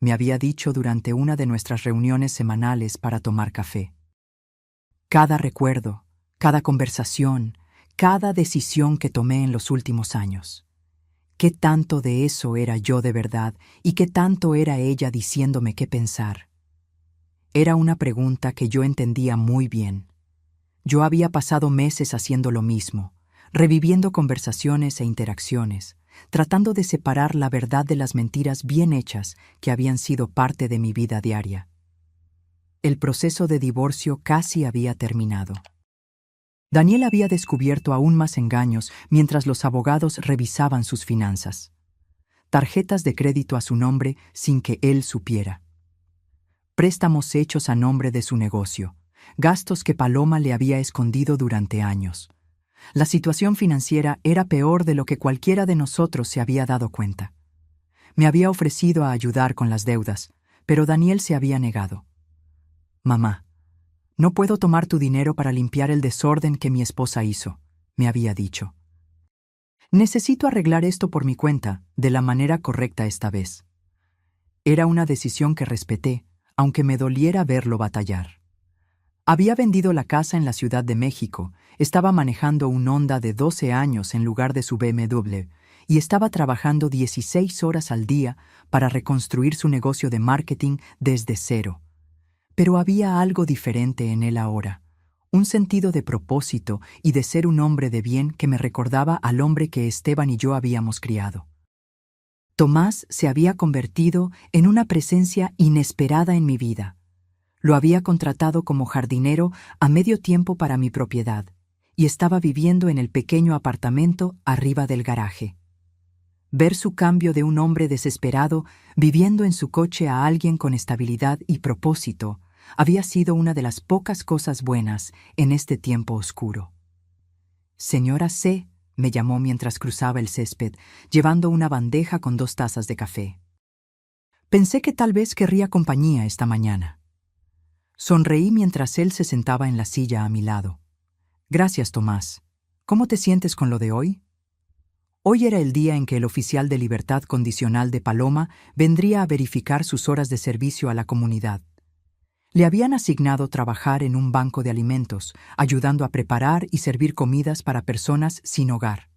me había dicho durante una de nuestras reuniones semanales para tomar café. Cada recuerdo, cada conversación, cada decisión que tomé en los últimos años. ¿Qué tanto de eso era yo de verdad y qué tanto era ella diciéndome qué pensar? Era una pregunta que yo entendía muy bien. Yo había pasado meses haciendo lo mismo, reviviendo conversaciones e interacciones, tratando de separar la verdad de las mentiras bien hechas que habían sido parte de mi vida diaria. El proceso de divorcio casi había terminado. Daniel había descubierto aún más engaños mientras los abogados revisaban sus finanzas. Tarjetas de crédito a su nombre sin que él supiera. Préstamos hechos a nombre de su negocio. Gastos que Paloma le había escondido durante años. La situación financiera era peor de lo que cualquiera de nosotros se había dado cuenta. Me había ofrecido a ayudar con las deudas, pero Daniel se había negado. Mamá, No puedo tomar tu dinero para limpiar el desorden que mi esposa hizo, me había dicho. Necesito arreglar esto por mi cuenta, de la manera correcta esta vez. Era una decisión que respeté, aunque me doliera verlo batallar. Había vendido la casa en la Ciudad de México, estaba manejando un Honda de 12 años en lugar de su BMW, y estaba trabajando 16 horas al día para reconstruir su negocio de marketing desde cero. Pero había algo diferente en él ahora, un sentido de propósito y de ser un hombre de bien que me recordaba al hombre que Esteban y yo habíamos criado. Tomás se había convertido en una presencia inesperada en mi vida. Lo había contratado como jardinero a medio tiempo para mi propiedad, y estaba viviendo en el pequeño apartamento arriba del garaje. Ver su cambio de un hombre desesperado viviendo en su coche a alguien con estabilidad y propósito había sido una de las pocas cosas buenas en este tiempo oscuro. Señora C., me llamó mientras cruzaba el césped, llevando una bandeja con 2 tazas de café. Pensé que tal vez querría compañía esta mañana. Sonreí mientras él se sentaba en la silla a mi lado. Gracias, Tomás. ¿Cómo te sientes con lo de hoy? Hoy era el día en que el oficial de libertad condicional de Paloma vendría a verificar sus horas de servicio a la comunidad. Le habían asignado trabajar en un banco de alimentos, ayudando a preparar y servir comidas para personas sin hogar.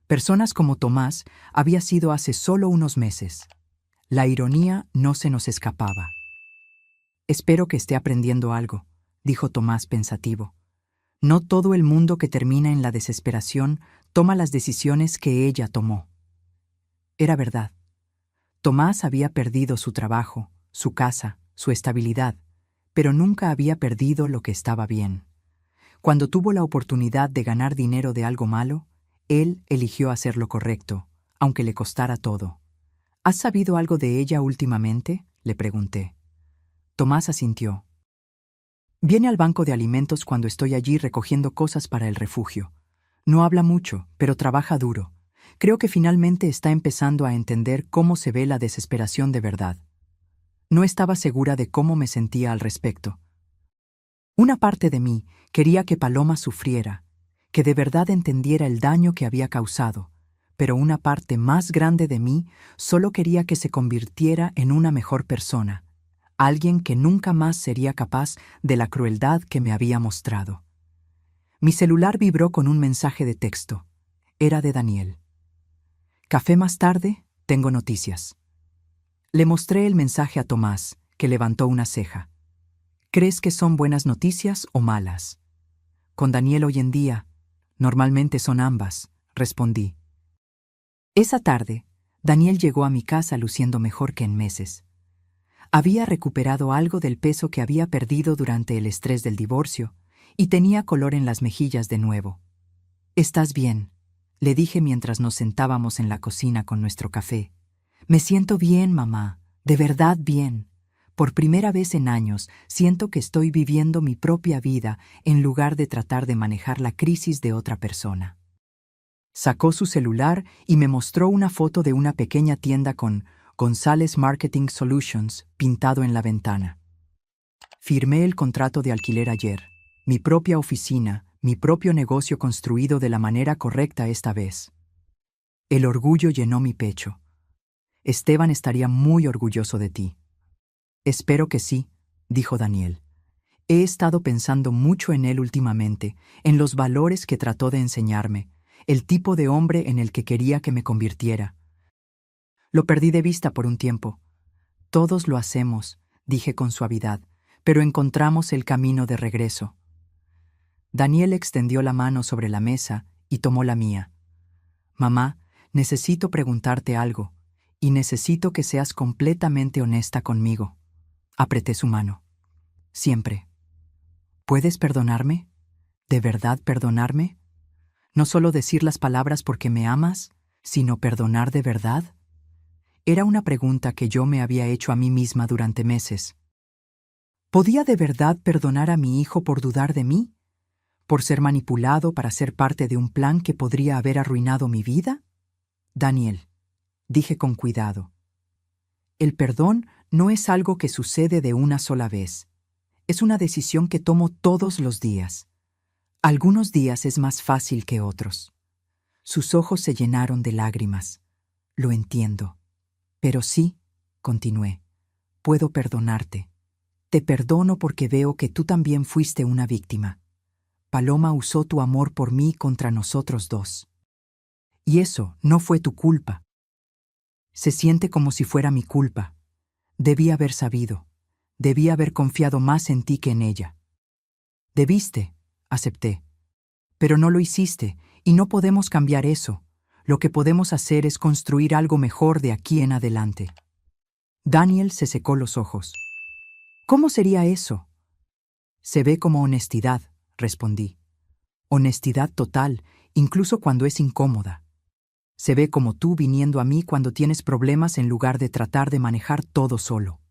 Personas como Tomás había sido hace solo unos meses. La ironía no se nos escapaba. Espero que esté aprendiendo algo, dijo Tomás pensativo. No todo el mundo que termina en la desesperación toma las decisiones que ella tomó. Era verdad. Tomás había perdido su trabajo, su casa, su estabilidad, pero nunca había perdido lo que estaba bien. Cuando tuvo la oportunidad de ganar dinero de algo malo, él eligió hacer lo correcto, aunque le costara todo. ¿Has sabido algo de ella últimamente?, le pregunté. Tomás asintió. Viene al banco de alimentos cuando estoy allí recogiendo cosas para el refugio. No habla mucho, pero trabaja duro. Creo que finalmente está empezando a entender cómo se ve la desesperación de verdad. No estaba segura de cómo me sentía al respecto. Una parte de mí quería que Paloma sufriera, que de verdad entendiera el daño que había causado, pero una parte más grande de mí solo quería que se convirtiera en una mejor persona, alguien que nunca más sería capaz de la crueldad que me había mostrado. Mi celular vibró con un mensaje de texto. Era de Daniel. Café más tarde, tengo noticias. Le mostré el mensaje a Tomás, que levantó una ceja. ¿Crees que son buenas noticias o malas? Con Daniel hoy en día, normalmente son ambas, respondí. Esa tarde, Daniel llegó a mi casa luciendo mejor que en meses. Había recuperado algo del peso que había perdido durante el estrés del divorcio y tenía color en las mejillas de nuevo. «¿Estás bien?», le dije mientras nos sentábamos en la cocina con nuestro café. «Me siento bien, mamá, de verdad bien. Por primera vez en años siento que estoy viviendo mi propia vida en lugar de tratar de manejar la crisis de otra persona». Sacó su celular y me mostró una foto de una pequeña tienda con González Marketing Solutions pintado en la ventana. Firmé el contrato de alquiler ayer. Mi propia oficina, mi propio negocio construido de la manera correcta esta vez. El orgullo llenó mi pecho. Esteban estaría muy orgulloso de ti. Espero que sí, dijo Daniel. He estado pensando mucho en él últimamente, en los valores que trató de enseñarme, el tipo de hombre en el que quería que me convirtiera. Lo perdí de vista por un tiempo. Todos lo hacemos, dije con suavidad, pero encontramos el camino de regreso. Daniel extendió la mano sobre la mesa y tomó la mía. Mamá, necesito preguntarte algo, y necesito que seas completamente honesta conmigo. Apreté su mano. Siempre. ¿Puedes perdonarme? ¿De verdad perdonarme? No solo decir las palabras porque me amas, sino perdonar de verdad. Era una pregunta que yo me había hecho a mí misma durante meses. ¿Podía de verdad perdonar a mi hijo por dudar de mí? ¿Por ser manipulado para ser parte de un plan que podría haber arruinado mi vida? Daniel, dije con cuidado, el perdón no es algo que sucede de una sola vez. Es una decisión que tomo todos los días. Algunos días es más fácil que otros. Sus ojos se llenaron de lágrimas. Lo entiendo. Pero sí, continué, puedo perdonarte. Te perdono porque veo que tú también fuiste una víctima. Paloma usó tu amor por mí contra nosotros dos. Y eso no fue tu culpa. Se siente como si fuera mi culpa. Debí haber sabido. Debí haber confiado más en ti que en ella. Debiste, acepté. Pero no lo hiciste, y no podemos cambiar eso. Lo que podemos hacer es construir algo mejor de aquí en adelante. Daniel se secó los ojos. ¿Cómo sería eso? Se ve como honestidad, respondí. Honestidad total, incluso cuando es incómoda. Se ve como tú viniendo a mí cuando tienes problemas en lugar de tratar de manejar todo solo.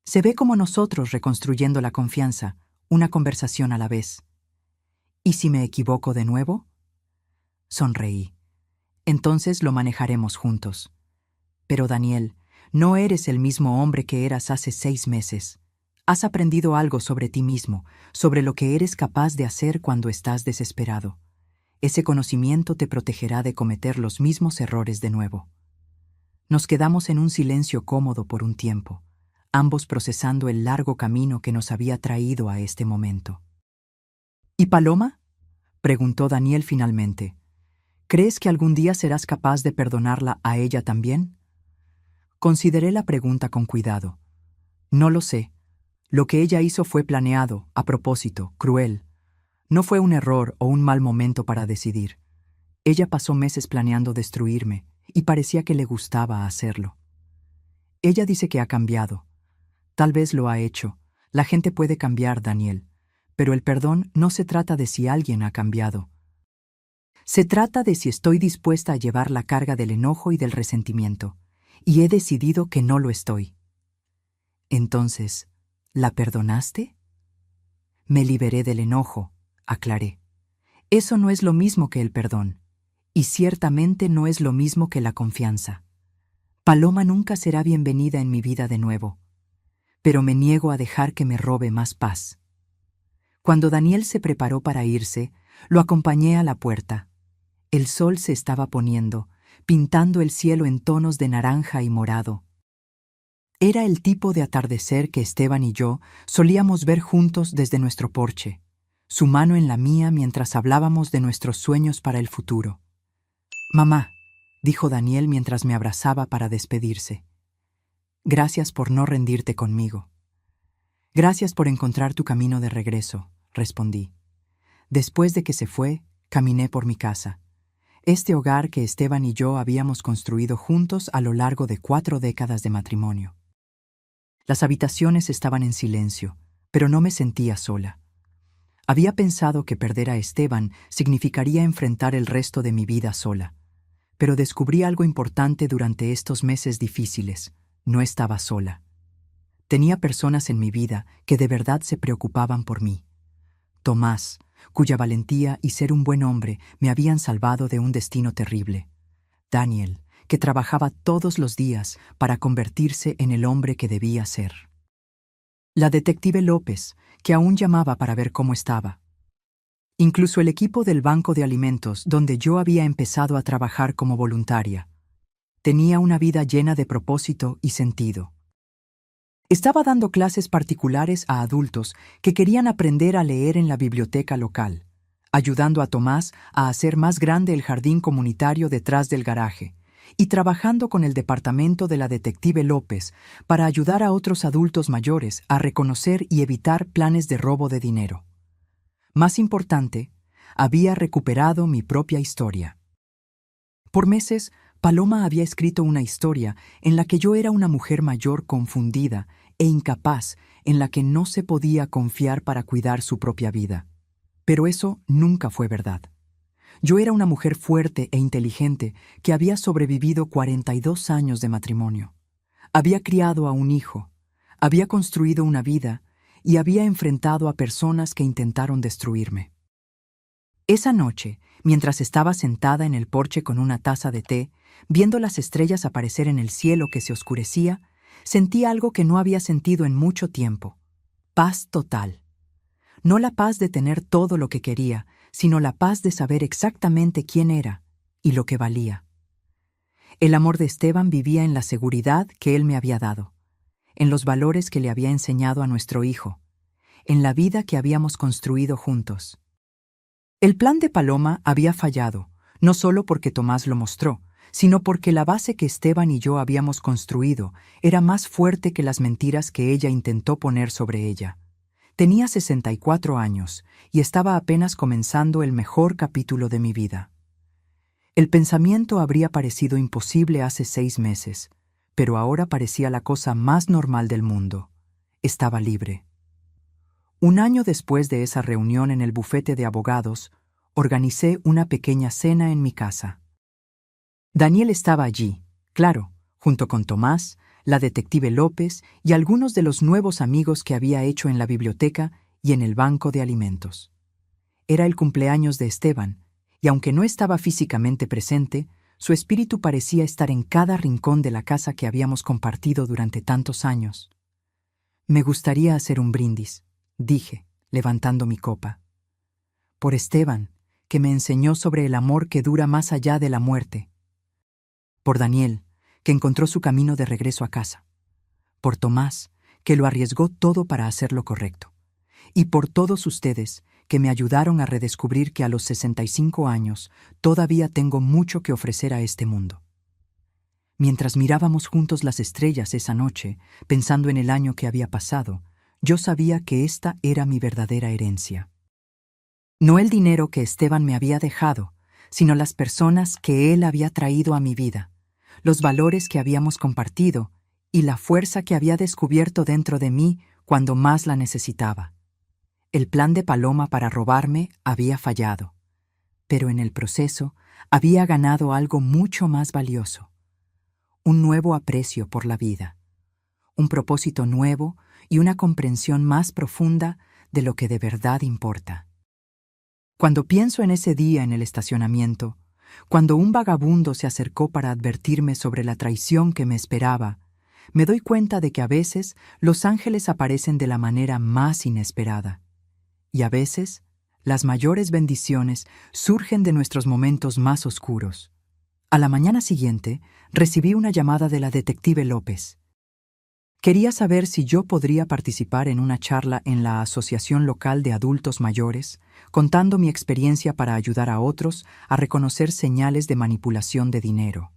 Se ve como nosotros reconstruyendo la confianza, una conversación a la vez. ¿Y si me equivoco de nuevo? Sonreí. Entonces lo manejaremos juntos. Pero Daniel, no eres el mismo hombre que eras hace 6 meses. Has aprendido algo sobre ti mismo, sobre lo que eres capaz de hacer cuando estás desesperado. Ese conocimiento te protegerá de cometer los mismos errores de nuevo. Nos quedamos en un silencio cómodo por un tiempo, ambos procesando el largo camino que nos había traído a este momento. ¿Y Paloma? Preguntó Daniel finalmente. ¿Crees que algún día serás capaz de perdonarla a ella también? Consideré la pregunta con cuidado. No lo sé. Lo que ella hizo fue planeado, a propósito, cruel. No fue un error o un mal momento para decidir. Ella pasó meses planeando destruirme, y parecía que le gustaba hacerlo. Ella dice que ha cambiado. Tal vez lo ha hecho. La gente puede cambiar, Daniel. Pero el perdón no se trata de si alguien ha cambiado. Se trata de si estoy dispuesta a llevar la carga del enojo y del resentimiento. Y he decidido que no lo estoy. Entonces, ¿la perdonaste? Me liberé del enojo, aclaré. Eso no es lo mismo que el perdón. Y ciertamente no es lo mismo que la confianza. Paloma nunca será bienvenida en mi vida de nuevo. Pero me niego a dejar que me robe más paz. Cuando Daniel se preparó para irse, lo acompañé a la puerta. El sol se estaba poniendo, pintando el cielo en tonos de naranja y morado. Era el tipo de atardecer que Esteban y yo solíamos ver juntos desde nuestro porche, su mano en la mía mientras hablábamos de nuestros sueños para el futuro. «Mamá», dijo Daniel mientras me abrazaba para despedirse. «Gracias por no rendirte conmigo». «Gracias por encontrar tu camino de regreso», respondí. Después de que se fue, caminé por mi casa. Este hogar que Esteban y yo habíamos construido juntos a lo largo de 4 décadas de matrimonio. Las habitaciones estaban en silencio, pero no me sentía sola. Había pensado que perder a Esteban significaría enfrentar el resto de mi vida sola. Pero descubrí algo importante durante estos meses difíciles. No estaba sola. Tenía personas en mi vida que de verdad se preocupaban por mí. Tomás, cuya valentía y ser un buen hombre me habían salvado de un destino terrible. Daniel, que trabajaba todos los días para convertirse en el hombre que debía ser. La detective López, que aún llamaba para ver cómo estaba. Incluso el equipo del banco de alimentos donde yo había empezado a trabajar como voluntaria. Tenía una vida llena de propósito y sentido. Estaba dando clases particulares a adultos que querían aprender a leer en la biblioteca local, ayudando a Tomás a hacer más grande el jardín comunitario detrás del garaje, y trabajando con el departamento de la detective López para ayudar a otros adultos mayores a reconocer y evitar planes de robo de dinero. Más importante, había recuperado mi propia historia. Por meses, Paloma había escrito una historia en la que yo era una mujer mayor confundida e incapaz, en la que no se podía confiar para cuidar su propia vida. Pero eso nunca fue verdad. Yo era una mujer fuerte e inteligente que había sobrevivido 42 años de matrimonio. Había criado a un hijo, había construido una vida y había enfrentado a personas que intentaron destruirme. Esa noche, mientras estaba sentada en el porche con una taza de té, viendo las estrellas aparecer en el cielo que se oscurecía, sentí algo que no había sentido en mucho tiempo: Paz total. No la paz de tener todo lo que quería, sino la paz de saber exactamente quién era y lo que valía. El amor de Esteban vivía en la seguridad que él me había dado, en los valores que le había enseñado a nuestro hijo, en la vida que habíamos construido juntos. El plan de Paloma había fallado, no solo porque Tomás lo mostró, sino porque la base que Esteban y yo habíamos construido era más fuerte que las mentiras que ella intentó poner sobre ella. Tenía 64 años y estaba apenas comenzando el mejor capítulo de mi vida. El pensamiento habría parecido imposible hace 6 meses, pero ahora parecía la cosa más normal del mundo. Estaba libre. Un año después de esa reunión en el bufete de abogados, organicé una pequeña cena en mi casa. Daniel estaba allí, claro, junto con Tomás, la detective López y algunos de los nuevos amigos que había hecho en la biblioteca y en el banco de alimentos. Era el cumpleaños de Esteban, y aunque no estaba físicamente presente, su espíritu parecía estar en cada rincón de la casa que habíamos compartido durante tantos años. Me gustaría hacer un brindis, dije, levantando mi copa. Por Esteban, que me enseñó sobre el amor que dura más allá de la muerte. Por Daniel, que encontró su camino de regreso a casa. Por Tomás, que lo arriesgó todo para hacer lo correcto. Y por todos ustedes, que me ayudaron a redescubrir que a los 65 años todavía tengo mucho que ofrecer a este mundo. Mientras mirábamos juntos las estrellas esa noche, pensando en el año que había pasado, yo sabía que esta era mi verdadera herencia. No el dinero que Esteban me había dejado, sino las personas que él había traído a mi vida, los valores que habíamos compartido y la fuerza que había descubierto dentro de mí cuando más la necesitaba. El plan de Paloma para robarme había fallado, pero en el proceso había ganado algo mucho más valioso: un nuevo aprecio por la vida, un propósito nuevo y una comprensión más profunda de lo que de verdad importa. Cuando pienso en ese día en el estacionamiento, cuando un vagabundo se acercó para advertirme sobre la traición que me esperaba, me doy cuenta de que a veces los ángeles aparecen de la manera más inesperada. Y a veces, las mayores bendiciones surgen de nuestros momentos más oscuros. A la mañana siguiente, recibí una llamada de la detective López. Quería saber si yo podría participar en una charla en la Asociación Local de Adultos Mayores, contando mi experiencia para ayudar a otros a reconocer señales de manipulación de dinero.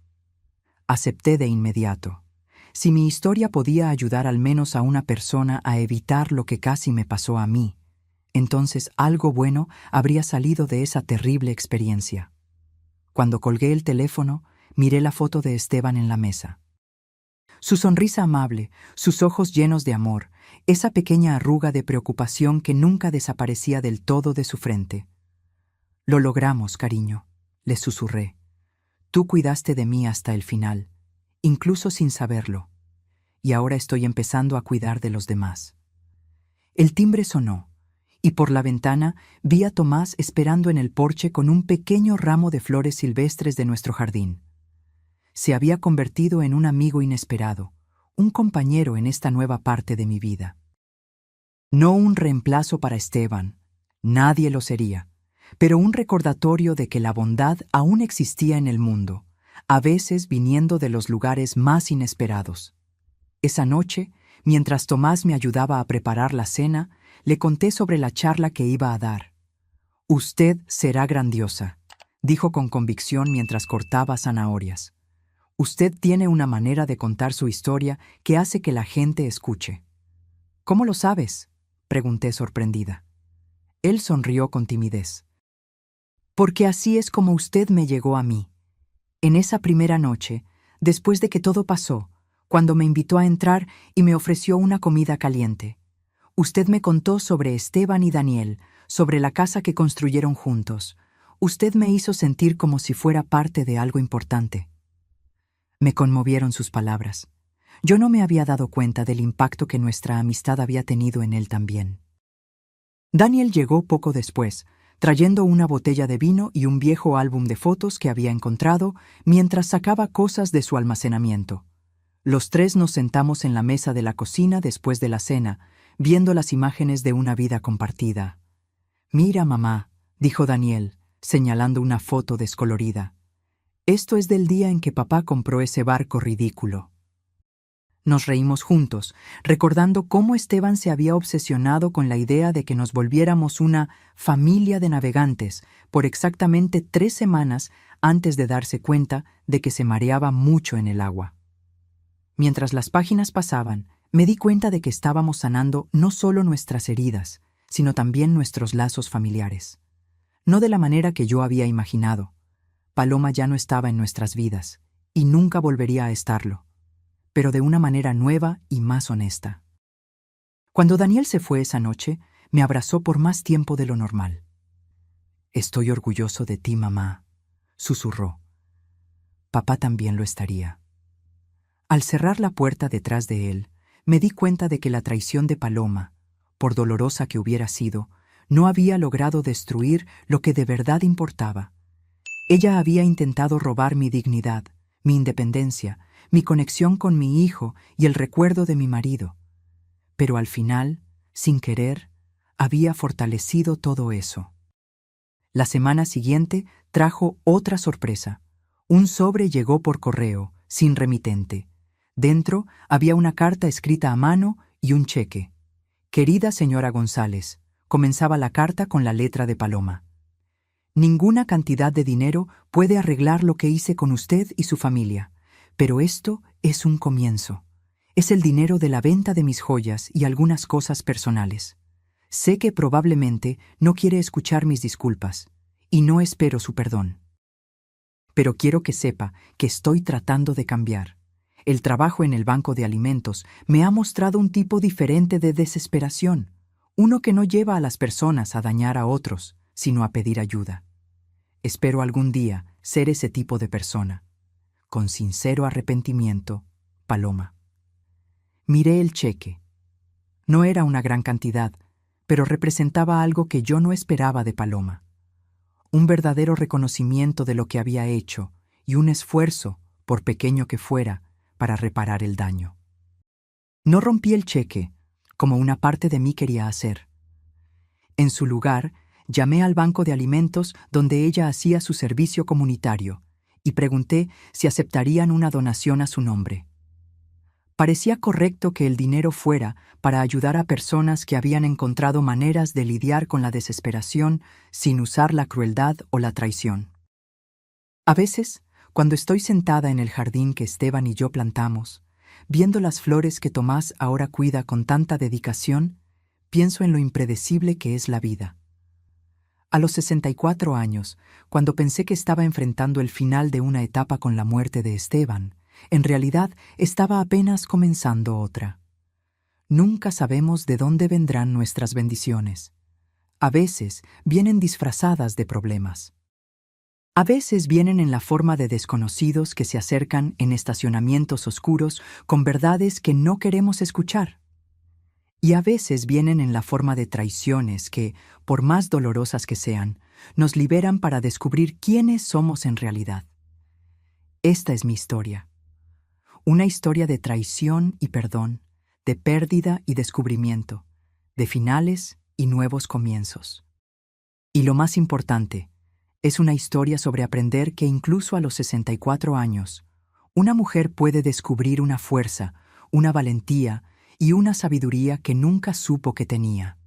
Acepté de inmediato. Si mi historia podía ayudar al menos a una persona a evitar lo que casi me pasó a mí, entonces algo bueno habría salido de esa terrible experiencia. Cuando colgué el teléfono, miré la foto de Esteban en la mesa. Su sonrisa amable, sus ojos llenos de amor, esa pequeña arruga de preocupación que nunca desaparecía del todo de su frente. «Lo logramos, cariño», le susurré. «Tú cuidaste de mí hasta el final, incluso sin saberlo, y ahora estoy empezando a cuidar de los demás». El timbre sonó, y por la ventana vi a Tomás esperando en el porche con un pequeño ramo de flores silvestres de nuestro jardín. Se había convertido en un amigo inesperado, un compañero en esta nueva parte de mi vida. No un reemplazo para Esteban, nadie lo sería, pero un recordatorio de que la bondad aún existía en el mundo, a veces viniendo de los lugares más inesperados. Esa noche, mientras Tomás me ayudaba a preparar la cena, le conté sobre la charla que iba a dar. «Usted será grandiosa», dijo con convicción mientras cortaba zanahorias. «Usted tiene una manera de contar su historia que hace que la gente escuche». «¿Cómo lo sabes?», pregunté sorprendida. Él sonrió con timidez. «Porque así es como usted me llegó a mí. En esa primera noche, después de que todo pasó, cuando me invitó a entrar y me ofreció una comida caliente. Usted me contó sobre Esteban y Daniel, sobre la casa que construyeron juntos. Usted me hizo sentir como si fuera parte de algo importante». Me conmovieron sus palabras. Yo no me había dado cuenta del impacto que nuestra amistad había tenido en él también. Daniel llegó poco después, trayendo una botella de vino y un viejo álbum de fotos que había encontrado mientras sacaba cosas de su almacenamiento. Los tres nos sentamos en la mesa de la cocina después de la cena, viendo las imágenes de una vida compartida. «Mira, mamá», dijo Daniel, señalando una foto descolorida. «Esto es del día en que papá compró ese barco ridículo». Nos reímos juntos, recordando cómo Esteban se había obsesionado con la idea de que nos volviéramos una familia de navegantes por exactamente 3 semanas antes de darse cuenta de que se mareaba mucho en el agua. Mientras las páginas pasaban, me di cuenta de que estábamos sanando no solo nuestras heridas, sino también nuestros lazos familiares. No de la manera que yo había imaginado. Paloma ya no estaba en nuestras vidas, y nunca volvería a estarlo, pero de una manera nueva y más honesta. Cuando Daniel se fue esa noche, me abrazó por más tiempo de lo normal. «Estoy orgulloso de ti, mamá», susurró. Papá también lo estaría. Al cerrar la puerta detrás de él, me di cuenta de que la traición de Paloma, por dolorosa que hubiera sido, no había logrado destruir lo que de verdad importaba. Ella había intentado robar mi dignidad, mi independencia, mi conexión con mi hijo y el recuerdo de mi marido. Pero al final, sin querer, había fortalecido todo eso. La semana siguiente trajo otra sorpresa. Un sobre llegó por correo, sin remitente. Dentro había una carta escrita a mano y un cheque. «Querida señora González», comenzaba la carta con la letra de Paloma. «Ninguna cantidad de dinero puede arreglar lo que hice con usted y su familia, pero esto es un comienzo. Es el dinero de la venta de mis joyas y algunas cosas personales. Sé que probablemente no quiere escuchar mis disculpas, y no espero su perdón. Pero quiero que sepa que estoy tratando de cambiar. El trabajo en el banco de alimentos me ha mostrado un tipo diferente de desesperación, uno que no lleva a las personas a dañar a otros, sino a pedir ayuda. Espero algún día ser ese tipo de persona. Con sincero arrepentimiento, Paloma». Miré el cheque. No era una gran cantidad, pero representaba algo que yo no esperaba de Paloma. Un verdadero reconocimiento de lo que había hecho y un esfuerzo, por pequeño que fuera, para reparar el daño. No rompí el cheque, como una parte de mí quería hacer. En su lugar, llamé al banco de alimentos donde ella hacía su servicio comunitario y pregunté si aceptarían una donación a su nombre. Parecía correcto que el dinero fuera para ayudar a personas que habían encontrado maneras de lidiar con la desesperación sin usar la crueldad o la traición. A veces, cuando estoy sentada en el jardín que Esteban y yo plantamos, viendo las flores que Tomás ahora cuida con tanta dedicación, pienso en lo impredecible que es la vida. A los 64 años, cuando pensé que estaba enfrentando el final de una etapa con la muerte de Esteban, en realidad estaba apenas comenzando otra. Nunca sabemos de dónde vendrán nuestras bendiciones. A veces vienen disfrazadas de problemas. A veces vienen en la forma de desconocidos que se acercan en estacionamientos oscuros con verdades que no queremos escuchar. Y a veces vienen en la forma de traiciones que, por más dolorosas que sean, nos liberan para descubrir quiénes somos en realidad. Esta es mi historia. Una historia de traición y perdón, de pérdida y descubrimiento, de finales y nuevos comienzos. Y lo más importante, es una historia sobre aprender que incluso a los 64 años, una mujer puede descubrir una fuerza, una valentía y una sabiduría que nunca supo que tenía.